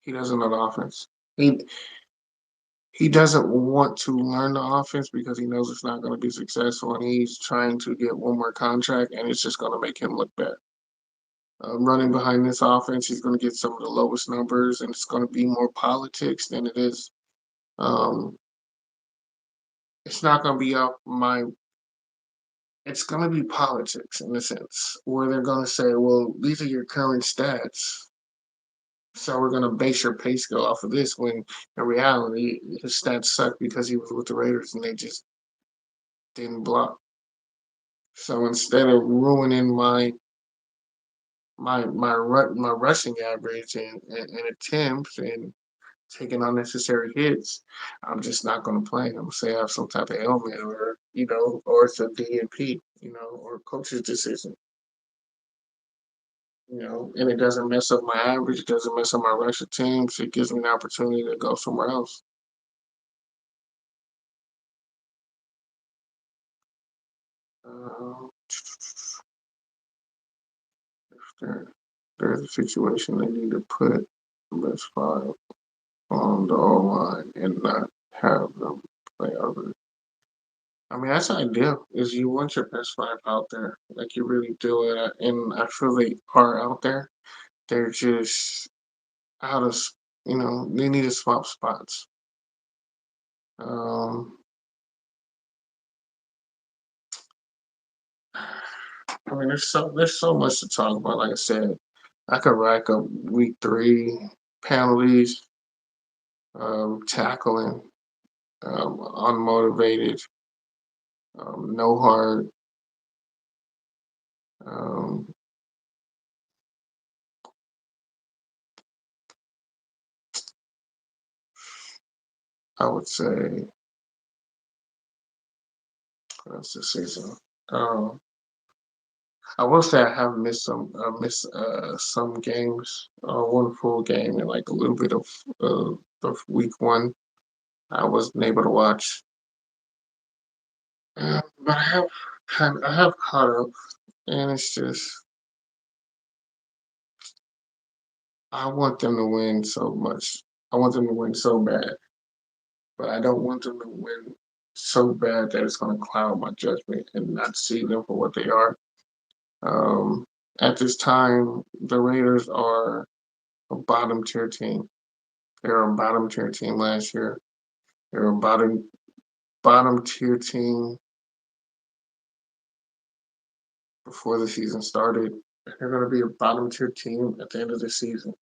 he doesn't know the offense. He doesn't want to learn the offense because he knows it's not going to be successful, and he's trying to get one more contract, and it's just going to make him look bad. Running behind this offense, he's going to get some of the lowest numbers, and it's going to be more politics than it is. Um, it's not gonna be off my. It's gonna be politics in a sense, where they're gonna say, "Well, these are your current stats, so we're gonna base your pay scale off of this." When in reality, his stats suck because he was with the Raiders and they just didn't block. So instead of ruining my rushing average and attempts and taking unnecessary hits, I'm just not going to play. I'm gonna say I have some type of ailment, or or it's a DNP, or coach's decision, and it doesn't mess up my average. It doesn't mess up my rush attempts. It gives me an opportunity to go somewhere else. Uh, if there's a situation they need to put the best five on the O line and not have them play others. I mean, that's ideal. Is you want your best five out there, like you really do it, and I feel they are out there. They're just out of, they need to swap spots. Um, I mean, there's so much to talk about. Like I said, I could rack up week three penalties, tackling, unmotivated, no heart. Um, I would say that's the season. Um, I will say I have missed some games. One full game and like a little bit of week one. I wasn't able to watch, but I have caught up, and it's just I want them to win so much. I want them to win so bad, but I don't want them to win so bad that it's going to cloud my judgment and not see them for what they are. Um, at this time, the Raiders are a bottom tier team. They were a bottom tier team last year. They were a bottom tier team before the season started. They're going to be a bottom tier team at the end of the season.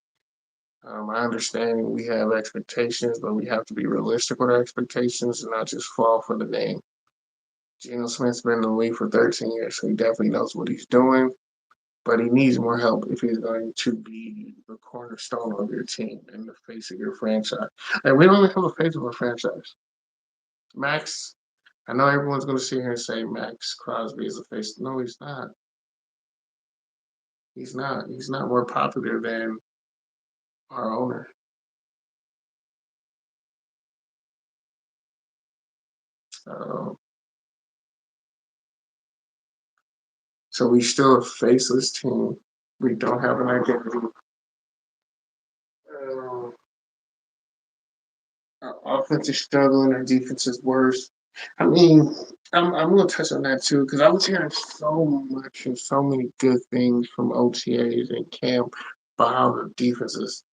I understand we have expectations, but we have to be realistic with our expectations and not just fall for the name. Geno Smith's been in the league for 13 years, so he definitely knows what he's doing, but he needs more help if he's going to be the cornerstone of your team and the face of your franchise. And we don't even have a face of a franchise. Max, I know everyone's going to sit here and say Max Crosby is a face. No, he's not. He's not. He's not more popular than our owner. Uh, so we still a faceless team. We don't have an identity. Uh, our offense is struggling. Our defense is worse. I mean, I'm going to touch on that too because I was hearing so much and so many good things from OTAs and camp about how the defense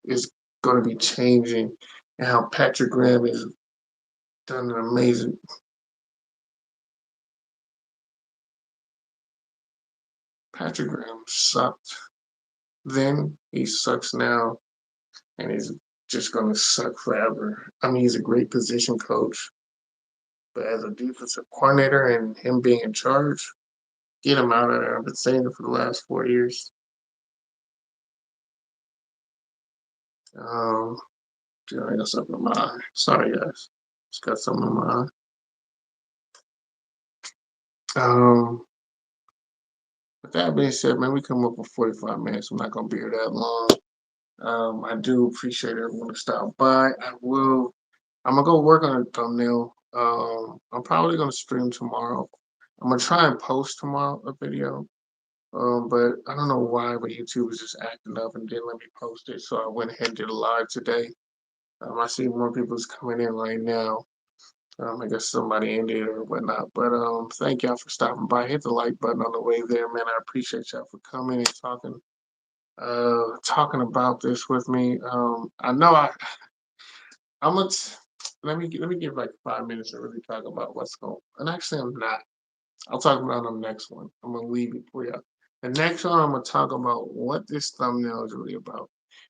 is going to be changing and how Patrick Graham has done an amazing. Patrick Graham sucked then. He sucks now, and he's just going to suck forever. I mean, he's a great position coach, but as a defensive coordinator and him being in charge, get him out of there. I've been saying it for the last 4 years. Um, yeah, I got something in my eye. Sorry, guys. Just got something in my eye. Um, with that being said, man, we come up with 45 minutes. I'm not gonna be here that long. I do appreciate everyone to stop by. I'm gonna go work on a thumbnail. I'm probably gonna stream tomorrow. I'm gonna try and post tomorrow a video. But I don't know why, but YouTube was just acting up and didn't let me post it. So I went ahead and did a live today. I see more people's coming in right now. I guess somebody ended or whatnot. But thank y'all for stopping by. Hit the like button on the way there, man. I appreciate y'all for coming and talking about this with me. I know I'm gonna let me give like 5 minutes to really talk about what's going. And actually, I'm not. I'll talk about on the next one. I'm gonna leave it for you. The next one, I'm gonna talk about what this thumbnail is really about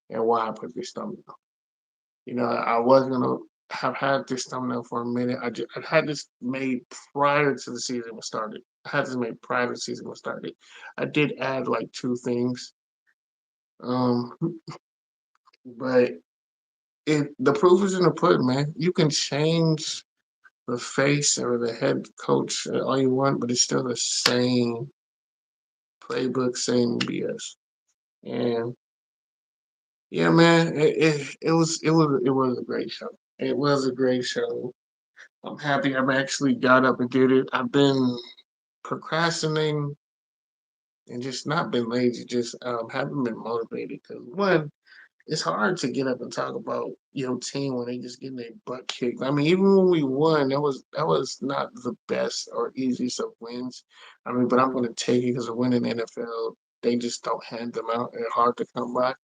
and why I put this thumbnail. I was gonna have had this thumbnail for a minute. I had this made prior to the season was started. I had this made prior to the season was started. I did add like two things, um, but the proof is in the pudding, man. You can change the face or the head coach all you want, but it's still the same playbook, same BS. And yeah, man, it was a great show. It was a great show. I'm happy I've actually got up and did it. I've been procrastinating and just not been lazy, just haven't been motivated because one, it's hard to get up and talk about your team when they just getting their butt kicked. I mean, even when we won, that was not the best or easiest of wins. I mean, but I'm gonna take it because a win in the NFL, they just don't hand them out. They're hard to come by.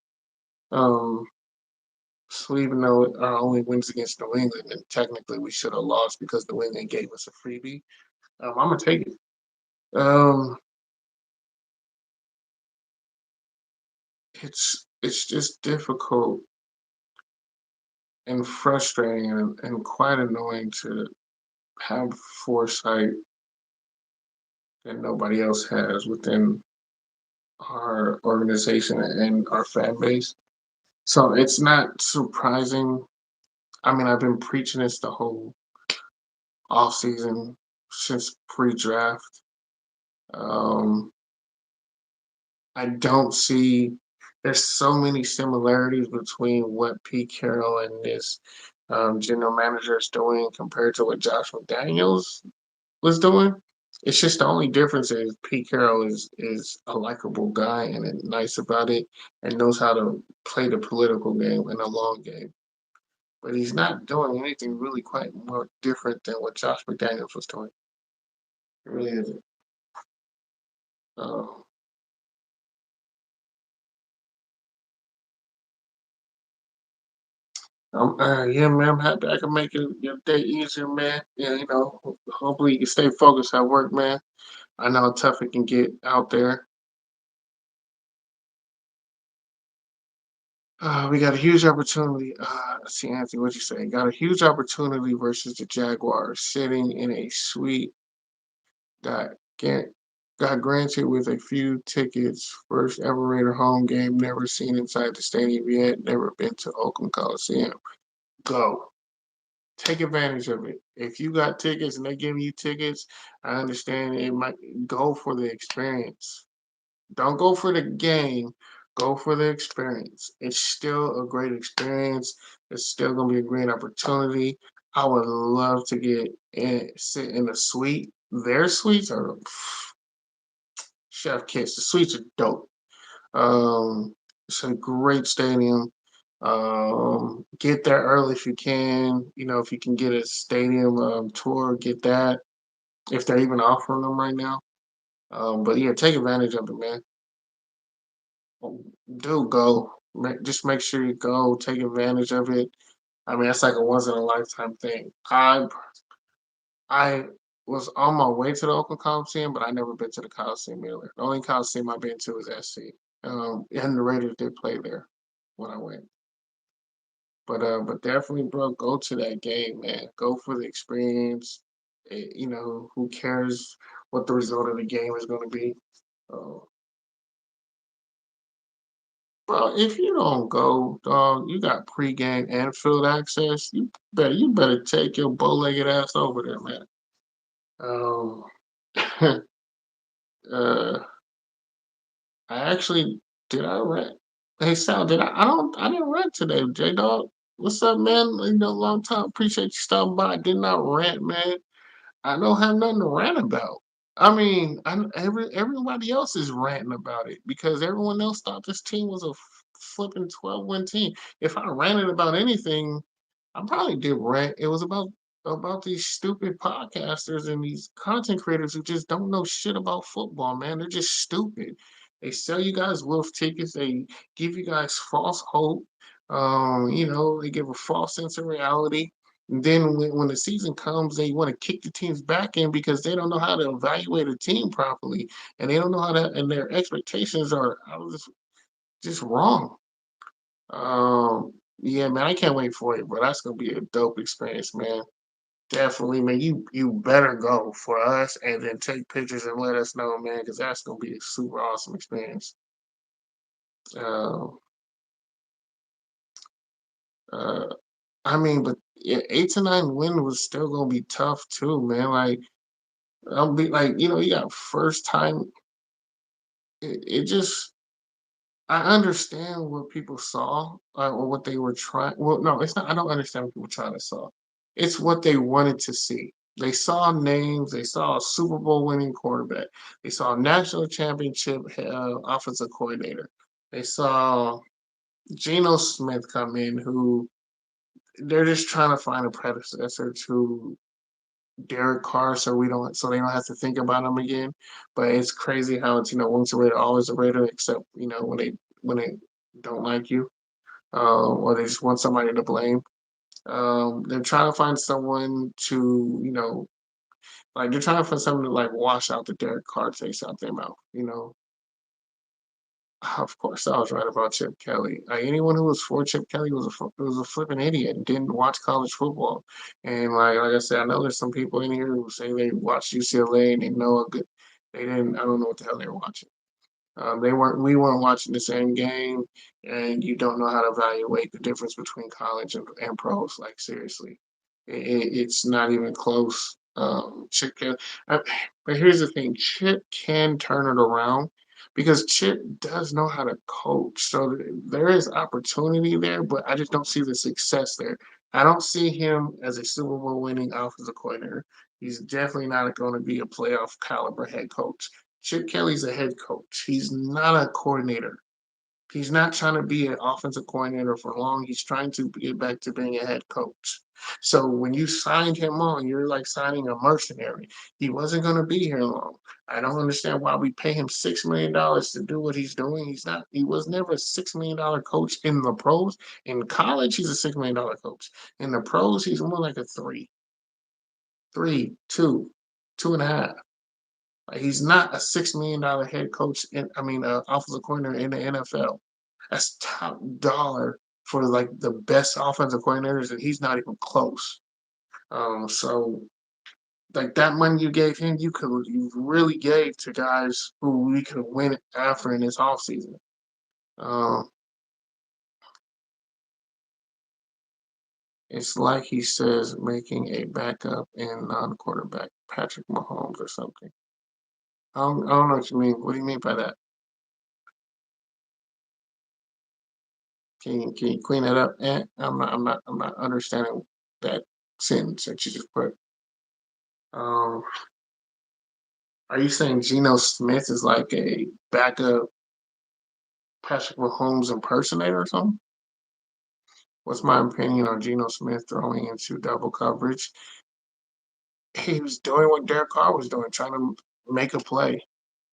Um, so even though our only wins against New England, and technically we should have lost because New England gave us a freebie, I'm gonna take it. Um, it's just difficult and frustrating and quite annoying to have foresight that nobody else has within our organization and our fan base. So it's not surprising. I mean, I've been preaching this the whole off season since pre-draft. Um, I don't see. There's so many similarities between what Pete Carroll and this general manager is doing compared to what Josh McDaniels was doing. It's just the only difference is Pete Carroll is a likable guy and nice about it and knows how to play the political game and the long game. But he's not doing anything really quite more different than what Josh McDaniels was doing. It really isn't. Uh, yeah, man, I'm happy I can make your day easier, man. Yeah, hopefully you can stay focused at work, man. I know how tough it can get out there. We got a huge opportunity. Let's see, Anthony, what you say? Got a huge opportunity versus the Jaguars, sitting in a suite that get got granted with a few tickets. First ever Raider home game, never seen inside the stadium yet. Never been to Oakland Coliseum. Go. Take advantage of it. If you got tickets and they give you tickets, I understand it might go for the experience. Don't go for the game. Go for the experience. It's still a great experience. It's still gonna be a great opportunity. I would love to get in, sit in a suite. Their suites are chef kiss. The suites are dope. It's a great stadium. Get there early if you can. If you can get a stadium tour, get that. If they're even offering them right now. But yeah, take advantage of it, man. Do go. Just make sure you go. Take advantage of it. I mean, that's like a once in a lifetime thing. I was on my way to the Oakland Coliseum, but I never been to the Coliseum either. The only Coliseum I've been to is SC. And the Raiders did play there when I went. But definitely, bro, go to that game, man. Go for the experience. Who cares what the result of the game is going to be? Uh, Bro, if you don't go, dog, you got pregame and field access. You better take your bow-legged ass over there, man. Um, uh, I actually did I rent? Hey Sal, did I didn't rent today, J Dog. What's up, man? Long time. Appreciate you stopping by. I did not rent, man. I don't have nothing to rant about. I mean, everybody else is ranting about it because everyone else thought this team was a flipping 12-win team. If I ranted about anything, I probably did rant. It was about these stupid podcasters and these content creators who just don't know shit about football, man. They're just stupid. They sell you guys wolf tickets. They give you guys false hope. They give a false sense of reality. And then when the season comes, they want to kick the teams back in because they don't know how to evaluate a team properly, and they don't know how to, and their expectations are just wrong. Yeah, man, I can't wait for it, but that's gonna be a dope experience, man. Definitely, man. You better go for us, and then take pictures and let us know, man, because that's gonna be a super awesome experience. Uh, uh, I mean, but yeah, 8 to 9 win was still gonna be tough too, man. Like I'll be like, you got first time. It just I understand what people saw, or what they were trying. Well, no, it's not. I don't understand what people trying to saw. It's what they wanted to see. They saw names. They saw a Super Bowl winning quarterback. They saw a national championship offensive coordinator. They saw Geno Smith come in, who they're just trying to find a predecessor to Derek Carr, so they don't have to think about him again. But it's crazy how it's once a Raider, always a Raider, except when they don't like you, or they just want somebody to blame. They're trying to find someone to like they're trying to find someone to like wash out the Derek Carr taste out their mouth. Of course, I was right about Chip Kelly. Anyone who was for Chip Kelly was a flipping idiot and didn't watch college football. And like I said, I know there's some people in here who say they watched UCLA and they know a good. They didn't. I don't know what the hell they were watching. They weren't. We weren't watching the same game, and you don't know how to evaluate the difference between college and pros. Like seriously, it's not even close. Chip can, uh, but here's the thing: Chip can turn it around because Chip does know how to coach. So there is opportunity there, but I just don't see the success there. I don't see him as a Super Bowl winning offensive coordinator. He's definitely not going to be a playoff caliber head coach. Chip Kelly's a head coach. He's not a coordinator. He's not trying to be an offensive coordinator for long. He's trying to get back to being a head coach. So when you signed him on, you're like signing a mercenary. He wasn't going to be here long. I don't understand why we pay him $6 million to do what he's doing. He's not. He was never a $6 million coach in the pros. In college, he's a $6 million coach. In the pros, he's more like a three, two, two and a half. Like, he's not a $6 million head coach. Offensive coordinator in the NFL. That's top dollar for like the best offensive coordinators, and he's not even close. So like that money you gave him, you really gave to guys who we could win after in this offseason. Um, it's like he says making a backup and non-quarterback Patrick Mahomes or something. I don't know what you mean. What do you mean by that? Can you clean that up? And I'm not understanding that sentence that you just put. Um, are you saying Geno Smith is like a backup Patrick Mahomes impersonator or something? What's my opinion on Geno Smith throwing into double coverage? He was doing what Derek Carr was doing, trying to make a play.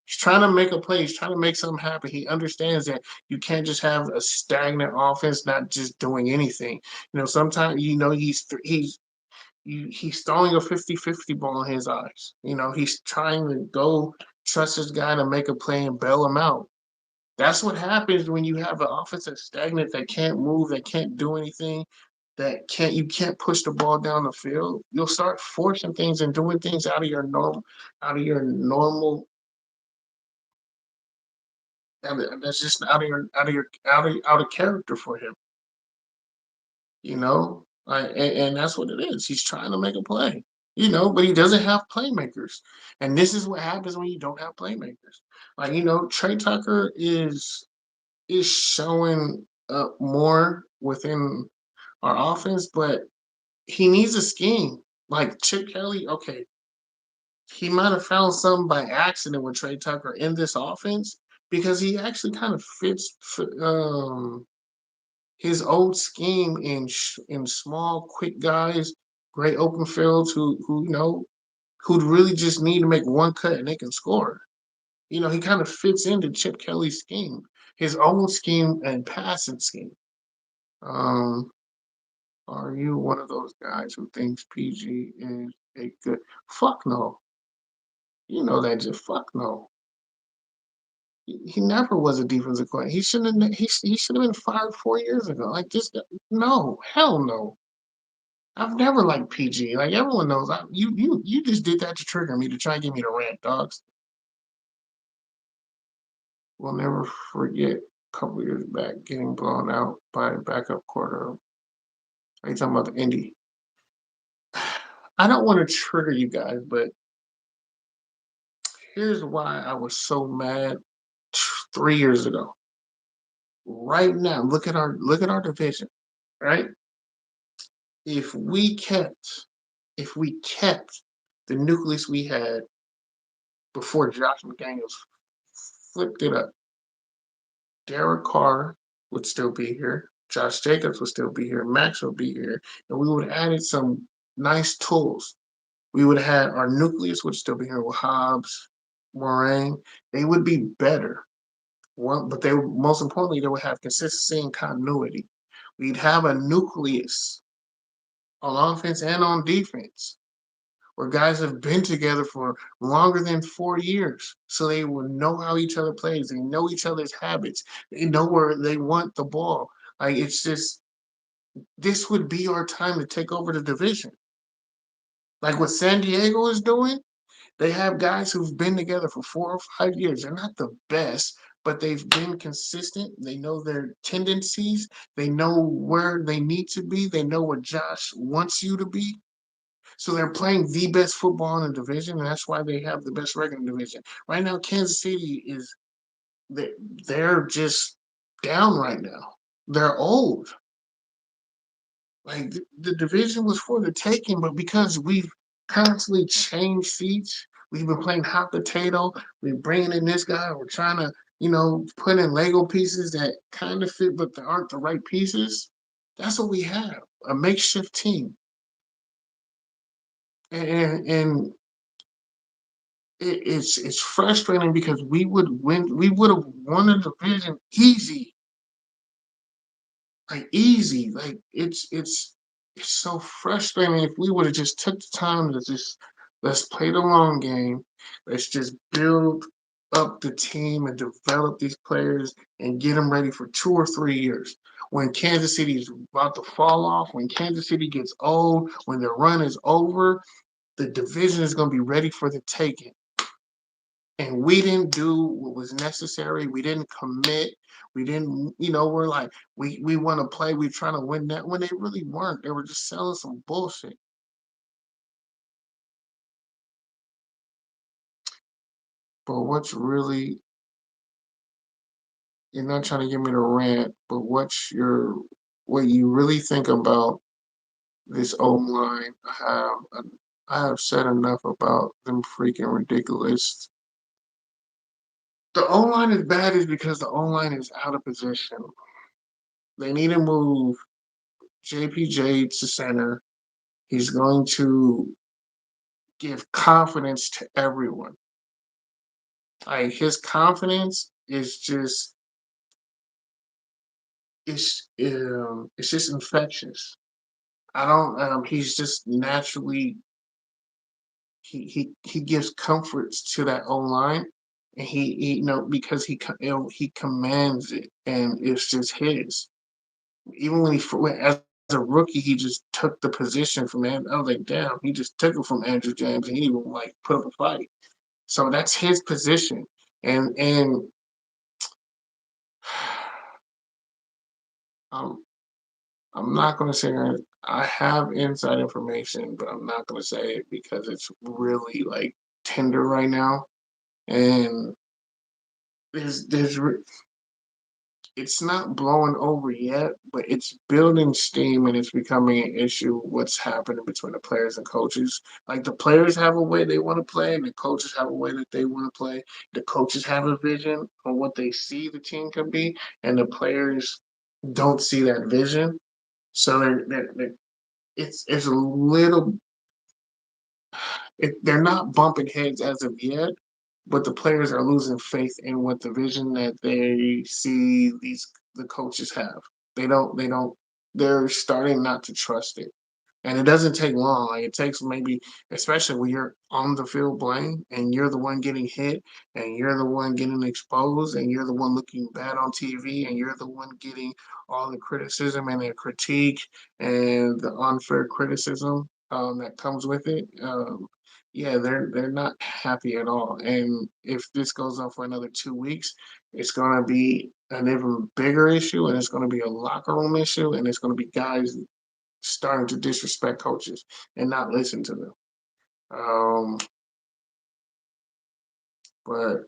He's trying to make a play. He's trying to make something happen. He understands that you can't just have a stagnant offense, not just doing anything. Sometimes he's throwing a 50-50 ball in his eyes. He's trying to go trust this guy to make a play and bail him out. That's what happens when you have an offense that's stagnant, that can't move, that can't do anything, that you can't push the ball down the field. You'll start forcing things and doing things out of your normal. And that's just out of character for him. And that's what it is. He's trying to make a play, but he doesn't have playmakers. And this is what happens when you don't have playmakers. Like, Trey Tucker is showing up more within our offense, but he needs a scheme. Like Chip Kelly, okay, he might have found something by accident with Trey Tucker in this offense because he actually kind of fits his old scheme in small, quick guys, great open fields who'd really just need to make one cut and they can score. He kind of fits into Chip Kelly's scheme, his own scheme and passing scheme. Um, Are you one of those guys who thinks PG is a good? Fuck no. You know that just fuck no. He never was a defensive coordinator. He shouldn't have. He should have been fired 4 years ago. Like just no, hell no. I've never liked PG. Like everyone knows, you just did that to trigger me to try and get me to rant, dogs. We'll never forget a couple years back getting blown out by a backup quarter. Are you talking about the Indy? I don't want to trigger you guys, but here's why I was so mad 3 years ago. Right now, look at our division. Right, if we kept the nucleus we had before Josh McDaniels flipped it up, Derek Carr would still be here. Josh Jacobs would still be here. Max would be here, and we would have added some nice tools. We would have had our nucleus would still be here with Hobbs, Moraine. They would be better. One, but they most importantly they would have consistency and continuity. We'd have a nucleus on offense and on defense where guys have been together for longer than 4 years. So they will know how each other plays. They know each other's habits. They know where they want the ball. Like it's just this would be our time to take over the division. Like what San Diego is doing, they have guys who've been together for 4 or 5 years. They're not the best, but they've been consistent. They know their tendencies. They know where they need to be. They know where Josh wants you to be. So they're playing the best football in the division, and that's why they have the best record in the division. Right now, Kansas City is they're just down right now. They're old. Like the division was for the taking, but because we've constantly changed seats, we've been playing hot potato. We're bringing in this guy. We're trying to, put in Lego pieces that kind of fit, but they aren't the right pieces. That's what we have, a makeshift team, and it's frustrating because we would win. We would have won the division easy, like easy. Like it's so frustrating. If we would have just took the time to just let's play the long game, let's just build up the team and develop these players and get them ready for 2 or 3 years. When Kansas City is about to fall off, when Kansas City gets old, when their run is over, the division is going to be ready for the taking. And we didn't do what was necessary. We didn't commit. We didn't, we're like, we want to play. We're trying to win that when they really weren't. They were just selling some bullshit. But what's really, you're not trying to get me to rant, but what you really think about this O line? I have said enough about them freaking ridiculous. The O line is bad is because the O line is out of position. They need to move JPJ to center. He's going to give confidence to everyone. Like his confidence is just it's just infectious. I don't he's just naturally he gives comforts to that O line and he because he commands it and it's just his. Even as a rookie, he just took the position from I was like, damn, he just took it from Andrew James and he didn't even like put up a fight. So that's his position. And I'm I'm not gonna say that I have inside information, but I'm not gonna say it because it's really like tender right now. And there's it's not blowing over yet, but it's building steam and it's becoming an issue what's happening between the players and coaches. Like the players have a way they want to play, and the coaches have a way that they want to play. The coaches have a vision on what they see the team can be, and the players don't see that vision. So it's a little they're not bumping heads as of yet, but the players are losing faith in what the vision that they see the coaches have. They don't. they're starting not to trust it. And it doesn't take long. Like it takes maybe, especially when you're on the field playing and you're the one getting hit and you're the one getting exposed and you're the one looking bad on TV and you're the one getting all the criticism and the critique and the unfair criticism that comes with it. Yeah, they're not happy at all. And if this goes on for another 2 weeks, it's going to be an even bigger issue, and it's going to be a locker room issue, and it's going to be guys starting to disrespect coaches and not listen to them. Um, but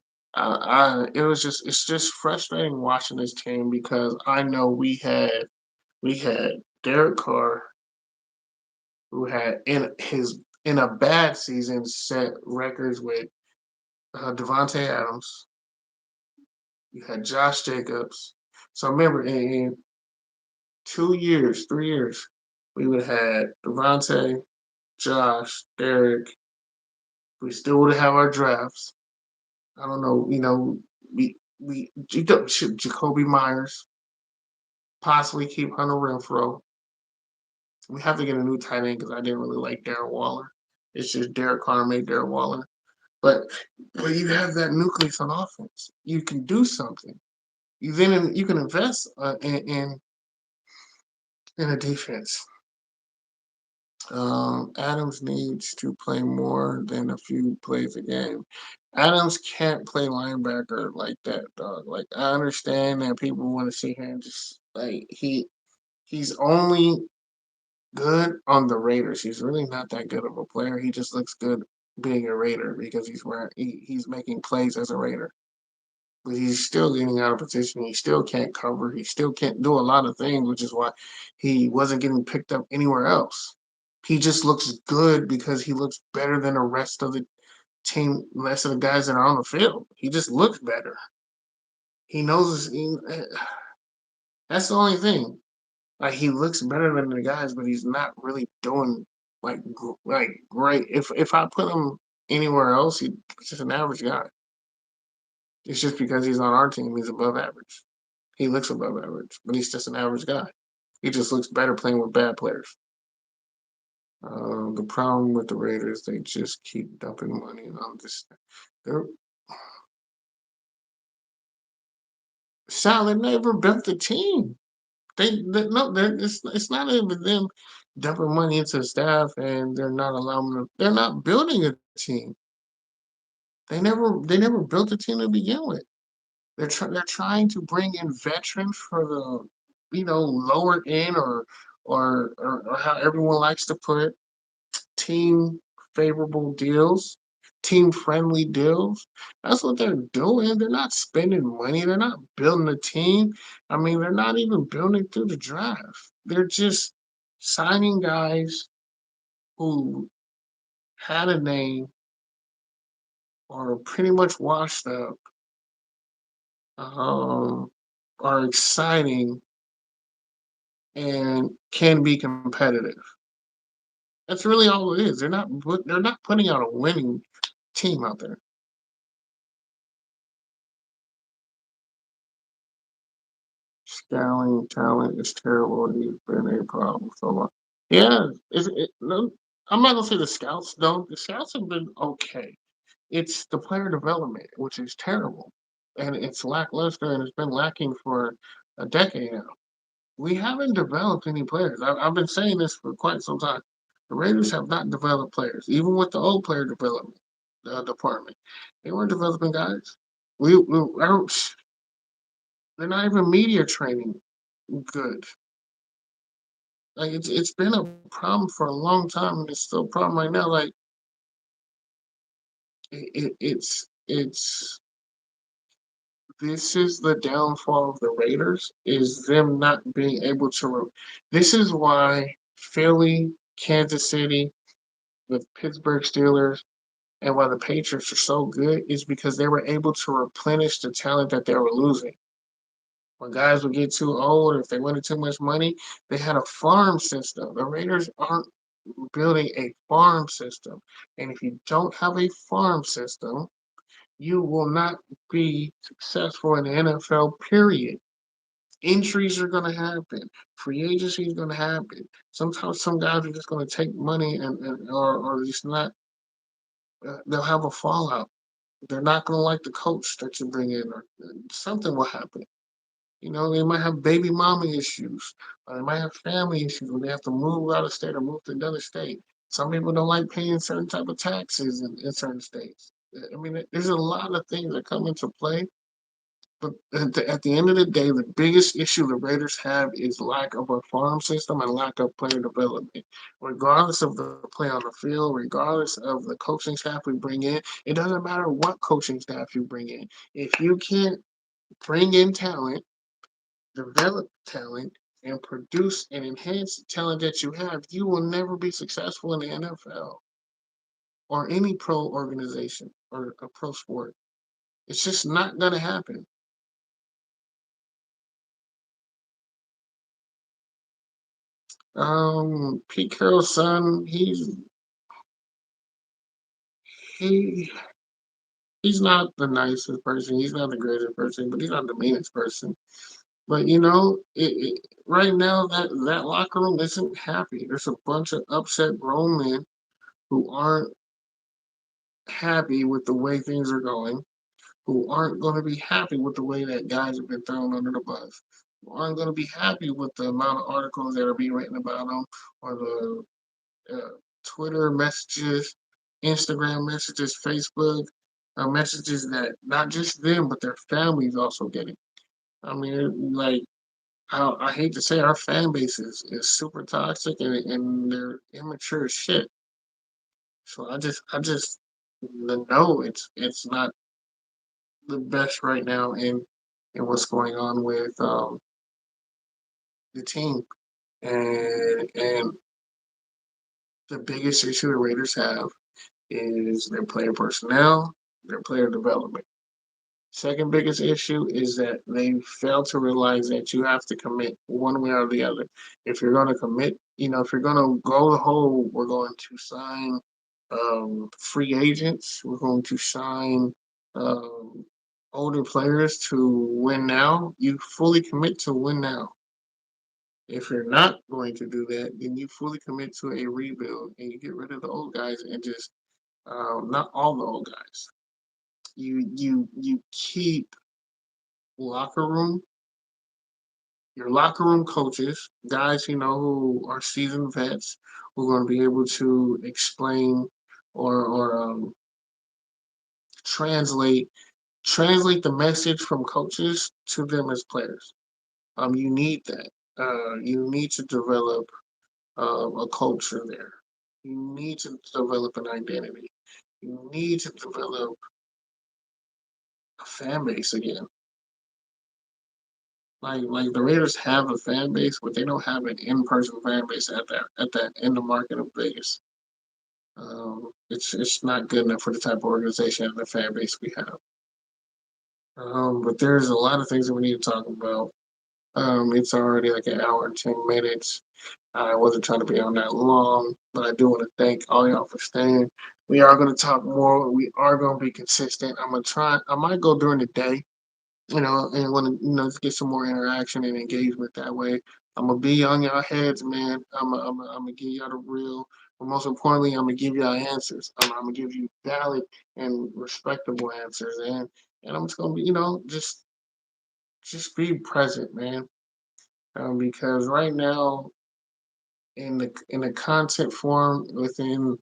it was just it's just frustrating watching this team because I know we had Derek Carr who had in a bad season set records with Devontae Adams. You had Josh Jacobs. So remember, in 2 years, 3 years, we would have had Devontae, Josh, Derek. We still would have our drafts. I don't know, we Jacoby Myers, possibly keep Hunter Renfro. We have to get a new tight end because I didn't really like Darren Waller. It's just Derek Carr made Darren Waller. But you have that nucleus on offense. You can do something. You can invest in a defense. Adams needs to play more than a few plays a game. Adams can't play linebacker like that, dog. Like I understand that people want to sit here and just like he's only good on the Raiders. He's really not that good of a player. He just looks good being a Raider because he's making plays as a Raider. But he's still getting out of position. He still can't cover. He still can't do a lot of things, which is why he wasn't getting picked up anywhere else. He just looks good because he looks better than the rest of the team, rest of the guys that are on the field. He just looks better. He knows that's the only thing. Like he looks better than the guys, but he's not really doing like great. If I put him anywhere else, he's just an average guy. It's just because he's on our team, he's above average. He looks above average, but he's just an average guy. He just looks better playing with bad players. The problem with the Raiders, they just keep dumping money on this. They're Sal, they never built the team. They no, it's not even them dumping money into the staff and they're not allowing them. They're not building a team. They never built a team to begin with. They're trying to bring in veterans for the lower end or how everyone likes to put it, team favorable deals, team friendly deals. That's what they're doing. They're not spending money. They're not building a team. I mean, they're not even building through the draft. They're just signing guys who had a name or pretty much washed up, um, are exciting and can be competitive. That's really all it is. They're not putting out a winning team out there. Scouting talent is terrible. He's been a problem so long. Yeah, no, I'm not gonna say the scouts don't. The scouts have been okay. It's the player development, which is terrible, and it's lackluster, and it's been lacking for a decade now. We haven't developed any players. I've been saying this for quite some time. The Raiders have not developed players, even with the old player development department. They weren't developing guys. I don't, they're not even media training good. Like it's been a problem for a long time, and it's still a problem right now. Like it's this is the downfall of the Raiders is them not being able to. This is why Philly, Kansas City, the Pittsburgh Steelers, and why the Patriots are so good is because they were able to replenish the talent that they were losing. When guys would get too old, or if they wanted too much money, they had a farm system. The Raiders aren't building a farm system. And if you don't have a farm system, you will not be successful in the NFL, period. Injuries are gonna happen. Free agency is gonna happen. Sometimes some guys are just gonna take money and or just not. They'll have a fallout. They're not gonna like the coach that you bring in, or something will happen. You know, they might have baby mama issues, or they might have family issues where they have to move out of state or move to another state. Some people don't like paying certain type of taxes in certain states. I mean, there's a lot of things that come into play. But at the end of the day, the biggest issue the Raiders have is lack of a farm system and lack of player development. Regardless of the play on the field, regardless of the coaching staff we bring in, it doesn't matter what coaching staff you bring in. If you can't bring in talent, develop talent, and produce and enhance the talent that you have, you will never be successful in the NFL or any pro organization or a pro sport. It's just not going to happen. Pete Carroll's son, he he's not the nicest person. He's not the greatest person, but he's not the meanest person. But right now that locker room isn't happy. There's a bunch of upset grown men who aren't happy with the way things are going, who aren't going to be happy with the way that guys have been thrown under the bus, who aren't going to be happy with the amount of articles that are being written about them, or the Twitter messages, Instagram messages, Facebook messages that not just them but their families also getting. I mean, like I hate to say, our fan base is super toxic and they're immature as shit. So I just know it's not the best right now in what's going on with the team and the biggest issue the Raiders have is their player personnel, their player development. Second biggest issue is that they fail to realize that you have to commit one way or the other. If you're going to commit, if you're going to go the whole, we're going to sign free agents, we're going to sign um, older players to win now, you fully commit to win now. If you're not going to do that, then you fully commit to a rebuild and you get rid of the old guys and just not all the old guys. You keep locker room your locker room coaches, guys who are seasoned vets, who are going to be able to explain or translate translate the message from coaches to them as players. You need that. You need to develop a culture there. You need to develop an identity. You need to develop a fan base again. Like the Raiders have a fan base, but they don't have an in-person fan base at that in the market of Vegas. It's not good enough for the type of organization and the fan base we have. But there's a lot of things that we need to talk about. It's already like an hour and 10 minutes. I wasn't trying to be on that long, but I do want to thank all y'all for staying. We are going to talk more. We are going to be consistent. I'm gonna try. I might go during the day, and want to get some more interaction and engagement that way. I'm gonna be on y'all heads, man. I'm gonna give y'all the real, but most importantly, I'm gonna give y'all answers. I'm gonna give you valid and respectable answers, and I'm just gonna be, just be present, man. Because right now, in the content form within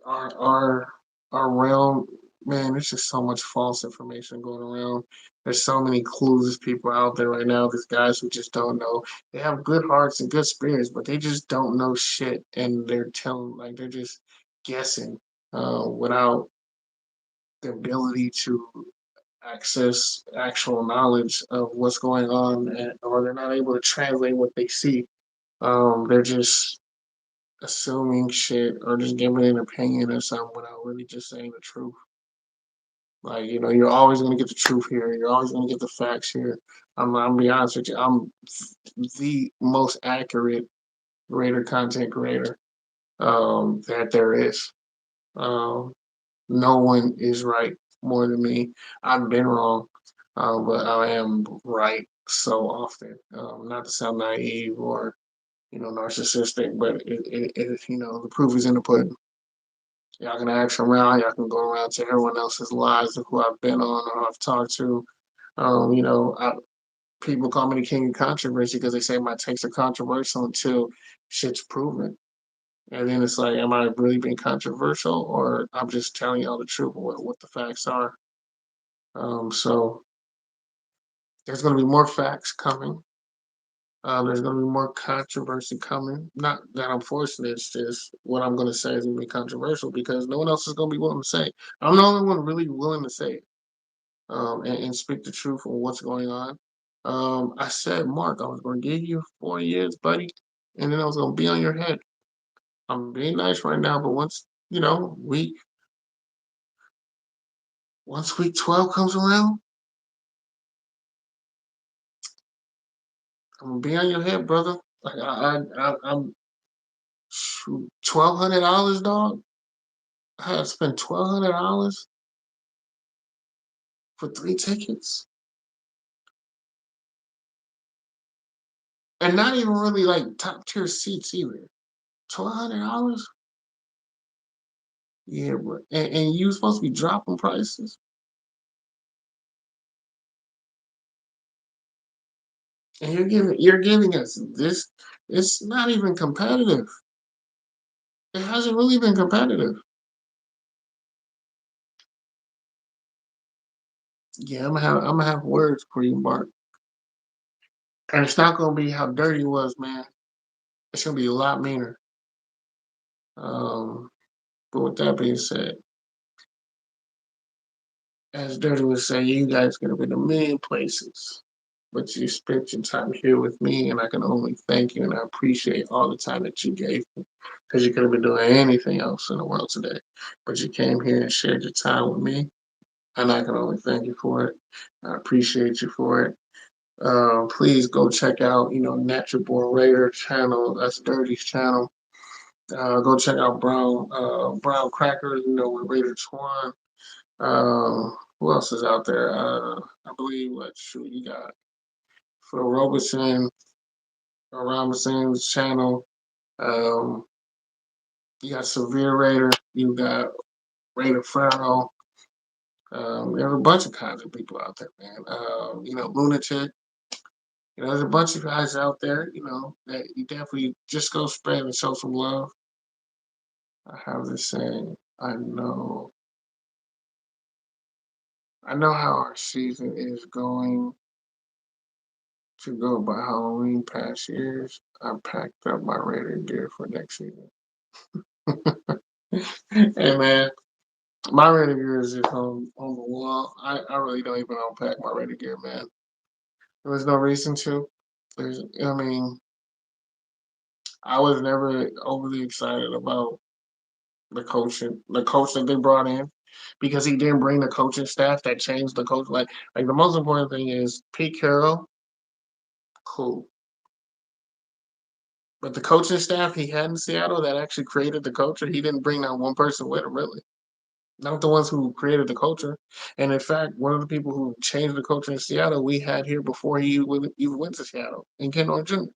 our our our realm, man, there's just so much false information going around. There's so many clueless people out there right now. There's guys who just don't know. They have good hearts and good spirits, but they just don't know shit, and they're just guessing without the ability to access actual knowledge of what's going on, or they're not able to translate what they see. They're just assuming shit or just giving an opinion or something without really just saying the truth. Like, you're always gonna get the truth here. You're always gonna get the facts here. I'm gonna be honest with you. I'm the most accurate Raider content creator that there is. Um, no one is right more than me. I've been wrong, but I am right so often. Not to sound naive or narcissistic, but the proof is in the pudding. Y'all can ask around. Y'all can go around to everyone else's lives of who I've been on or I've talked to. Um, you know, I, People call me the king of controversy because they say my takes are controversial until shit's proven. And then it's like, am I really being controversial or I'm just telling y'all the truth of what the facts are? So there's going to be more facts coming. There's going to be more controversy coming. Not that I'm forcing it, it's just what I'm going to say is going to be controversial because no one else is going to be willing to say it. I'm the only one really willing to say it and speak the truth on what's going on. I said, Mark, I was going to give you 4 years, buddy, and then I was going to be on your head. I'm being nice right now, but once week 12 comes around, I'm gonna be on your head, brother. Like I'm $1,200, dog. I had to spend $1,200 for 3 tickets, and not even really like top tier seats either. $1,200, yeah, bro. And you supposed to be dropping prices, and you're giving us this. It's not even competitive. It hasn't really been competitive. Yeah, I'm gonna have words for you, Mark. And it's not gonna be how dirty it was, man. It's gonna be a lot meaner. Um, but with that being said, as Dirty would say, you guys could have been a million places, but you spent your time here with me, and I can only thank you and I appreciate all the time that you gave me because you could have been doing anything else in the world today, but you came here and shared your time with me, and I can only thank you for it. I appreciate you for it. Please go check out, Natural Born Raider channel. That's Dirty's channel. Go check out Brown Crackers, with Raider Twan. Who else is out there? I believe what shoot you got Phil Robertson, Robinson's channel. Um, you got Severe Raider. You got Raider Pharaoh. There's a bunch of kinds of people out there, man. Lunatic. There's a bunch of guys out there. That you definitely just go spread and show some love. I have this saying. I know how our season is going to go by Halloween past years. I packed up my Raider gear for next season. Hey man, my Raider gear is just on the wall. I really don't even unpack my Raider gear, man. There was no reason to. I mean, I was never overly excited about the coach that they brought in, because he didn't bring the coaching staff that changed the coach. Like the most important thing is Pete Carroll, cool. But the coaching staff he had in Seattle that actually created the culture, he didn't bring that one person with him, really. Not the ones who created the culture. And in fact, one of the people who changed the culture in Seattle, we had here before he even went to Seattle, and Ken Norton Jr.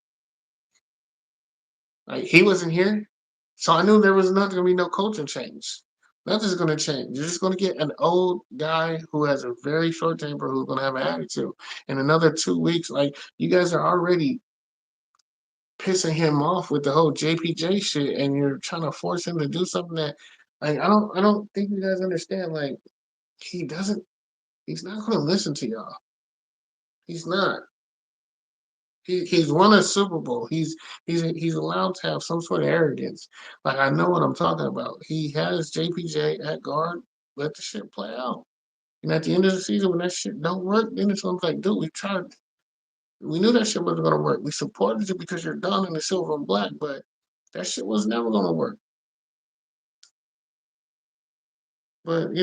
Like he wasn't here, so I knew there was not going to be no culture change. Nothing's going to change. You're just going to get an old guy who has a very short temper who's going to have an attitude. In another 2 weeks, like you guys are already pissing him off with the whole JPJ shit, and you're trying to force him to do something that, like, I don't think you guys understand. Like, he doesn't, he's not going to listen to y'all. He's not. He's won a Super Bowl. He's allowed to have some sort of arrogance. Like, I know what I'm talking about. He has JPJ at guard. Let the shit play out. And at the end of the season, when that shit don't work, then it's like, dude, we tried. We knew that shit wasn't gonna work. We supported you because you're done in the silver and black, but that shit was never gonna work. But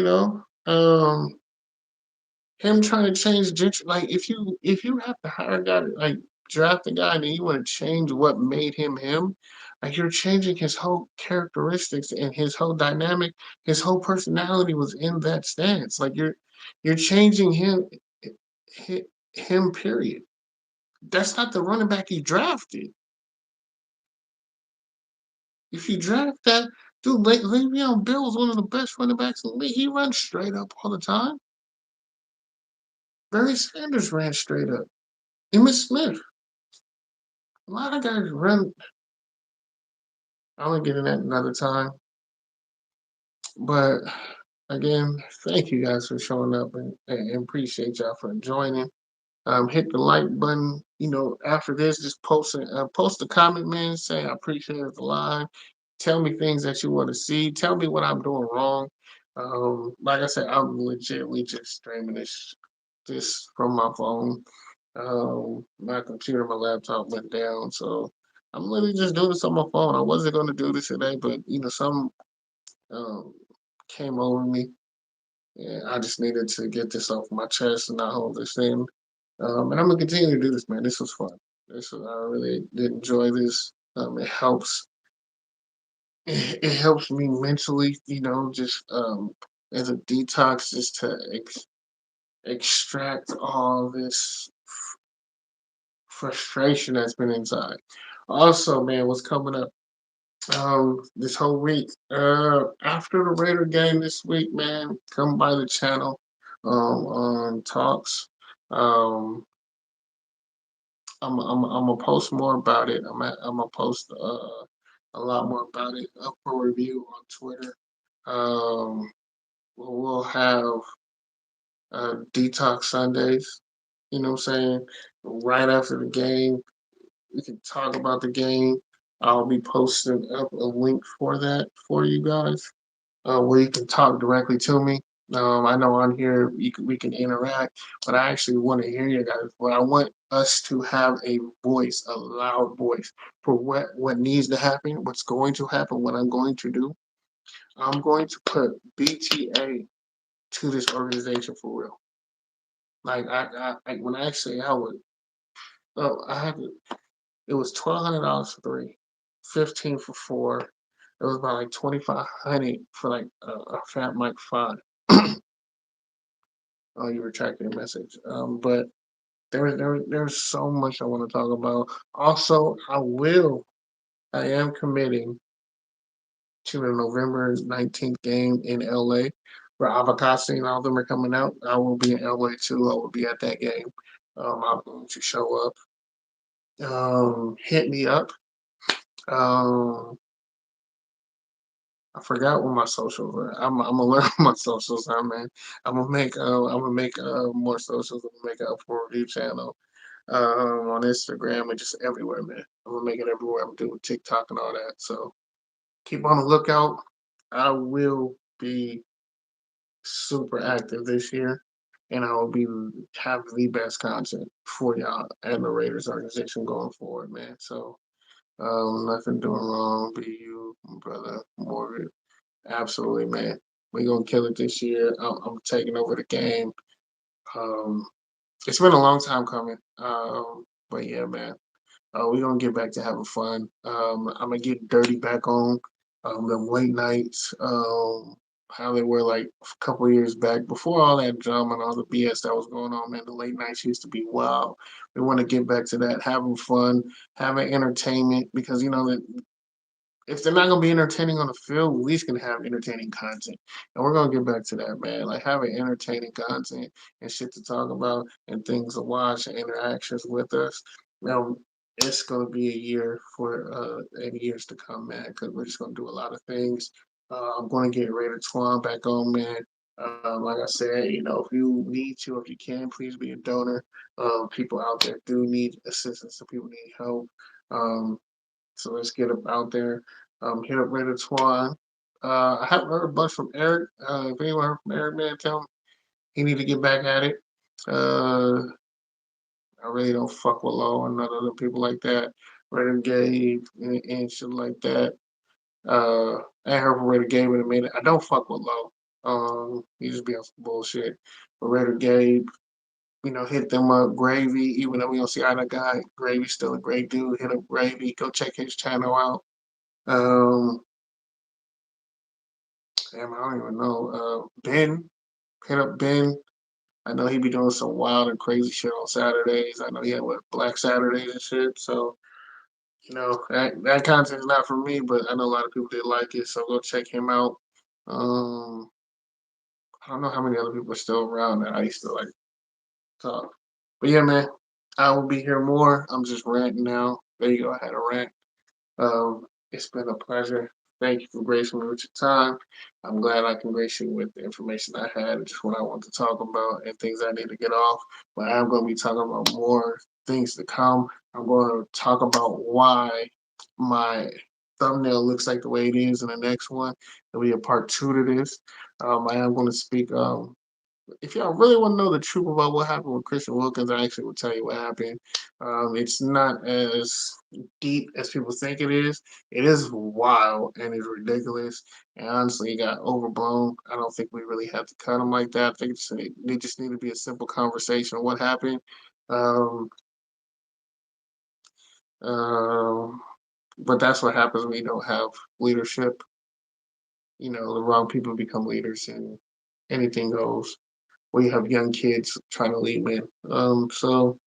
him trying to change like if you have to hire a guy like draft a guy and then you want to change what made him him, like you're changing his whole characteristics and his whole dynamic, his whole personality was in that stance. Like you're changing him, period. That's not the running back you drafted. If you draft that dude, Le'Veon Bell is one of the best running backs in the league. He runs straight up all the time. Barry Sanders ran straight up. Emmitt Smith. A lot of guys run. I'll get in that another time. But again, thank you guys for showing up and appreciate y'all for joining. Hit the like button. After this, just post a comment, man. Say I appreciate the live. Tell me things that you want to see. Tell me what I'm doing wrong. Like I said, I'm legitimately just streaming this from my phone. My computer, my laptop went down, so I'm literally just doing this on my phone. I wasn't going to do this today, but some um, came over me, and I just needed to get this off my chest and not hold this in. And I'm gonna continue to do this, man. This was fun. I really did enjoy this. It helps me mentally, just as a detox, just to extract all this frustration that's been inside. Also, man, what's coming up this whole week? After the Raider game this week, man, come by the channel on Talks. Um, I'm gonna post more about it. I'm gonna post a lot more about it. Up4Review on Twitter. Um, we'll have detox Sundays. You know what I'm saying? Right after the game, we can talk about the game. I'll be posting up a link for that for you guys, where you can talk directly to me. I know on here we can interact, but I actually want to hear you guys. But I want us to have a voice, a loud voice for what needs to happen, what's going to happen, what I'm going to do. I'm going to put BTA to this organization for real. Like when I say I would, I had to. It was $1,200 for three, 15 for four. It was about like 2,500 for like a Fat Mike 5. Oh, you retracted your message. But there's so much I want to talk about. Also, I am committing to the November 19th game in LA where Avocasi and all of them are coming out. I will be in LA too. I will be at that game. I'm going to show up. Hit me up. Um, I forgot what my socials are. I'm gonna learn my socials are, man. I'm gonna make more socials. I'm gonna make an Up4Review channel on Instagram and just everywhere, man. I'm gonna make it everywhere. I'm doing TikTok and all that. So keep on the lookout. I will be super active this year, and I will be have the best content for y'all and the Raiders organization going forward, man. So nothing doing wrong. Be you, brother Morgan. Absolutely, man. We're gonna kill it this year. I'm taking over the game. Um, it's been a long time coming. But yeah, man. We're gonna get back to having fun. I'm gonna get dirty back on them late nights. How they were like a couple of years back before all that drama and all the BS that was going on, man. The late nights used to be wild. We want to get back to that, having fun, having entertainment, because that if they're not gonna be entertaining on the field, at least gonna have entertaining content. And we're gonna get back to that, man. Like having entertaining content and shit to talk about and things to watch and interactions with us. Now it's gonna be a year for and years to come, man, because we're just gonna do a lot of things. I'm gonna get Raider Twan back on, man. Like I said, if you need to, if you can, please be a donor. People out there do need assistance, so people need help. Um, so let's get up out there. Hit up Raider Twan. I haven't heard much from Eric. If anyone heard from Eric, man, tell him he need to get back at it. Uh, I really don't fuck with Low and none of the people like that. Raider Gabe and shit like that. I ain't heard from Raider Gabe in a minute. I don't fuck with Low. He just be on some bullshit. But Raider Gabe, hit them up. Gravy, even though we don't see either guy, Gravy's still a great dude. Hit up Gravy. Go check his channel out. Um, Damn, I don't even know. Ben, hit up Ben. I know he be doing some wild and crazy shit on Saturdays. I know he had what Black Saturdays and shit. So that content is not for me, but I know a lot of people did like it. So go check him out. Um, I don't know how many other people are still around that I used to like talk. But yeah, man, I will be here more. I'm just ranting now. There you go. I had a rant. It's been a pleasure. Thank you for gracing me with your time. I'm glad I can grace you with the information I had and just what I want to talk about and things I need to get off. But I'm going to be talking about more things to come. I'm going to talk about why my thumbnail looks like the way it is in the next one. There'll be a part two to this. I am going to speak if y'all really want to know the truth about what happened with Christian Wilkins, I actually will tell you what happened. It's not as deep as people think it is. It is wild and it's ridiculous. And honestly, it got overblown. I don't think we really have to cut them like that. I think they just need to be a simple conversation of what happened. Um, um, but that's what happens when you don't have leadership. The wrong people become leaders and anything goes. We have young kids trying to lead men. So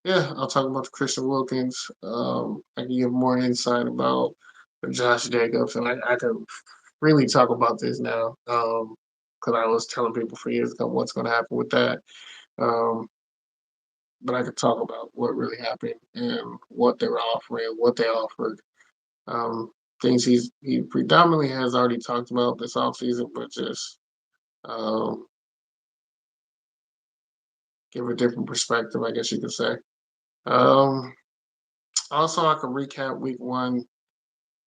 yeah, I'll talk about the Christian Wilkins. I can give more insight about the Josh Jacobs, and I can really talk about this now because I was telling people for years ago what's going to happen with that. Um, but I could talk about what really happened and what they were offering, what they offered. Um, Things he predominantly has already talked about this offseason, but just um, give a different perspective, I guess you could say. Um, Also, I can recap week 1,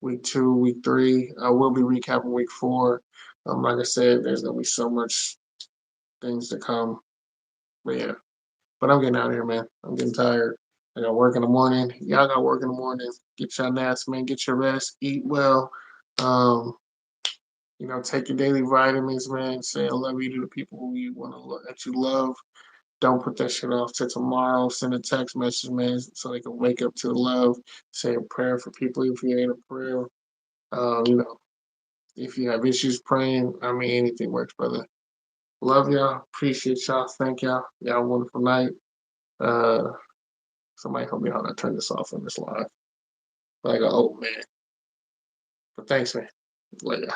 week 2, week 3. I will be recapping week 4. Like I said, there's gonna be so much things to come. But yeah, but I'm getting out of here, man. I'm getting tired. I got work in the morning. Y'all got work in the morning. Get your naps, man. Get your rest. Eat well. Um, take your daily vitamins, man. Say I love you to the people who you want to that you love. Don't put that shit off till tomorrow. Send a text message, man, so they can wake up to the love. Say a prayer for people if you ain't a prayer. You know, if you have issues praying, I mean, anything works, brother. Love y'all. Appreciate y'all. Thank y'all. Y'all have a wonderful night. Uh, Somebody help me out. I turn this off on this live. Like an old man. But thanks, man. Later.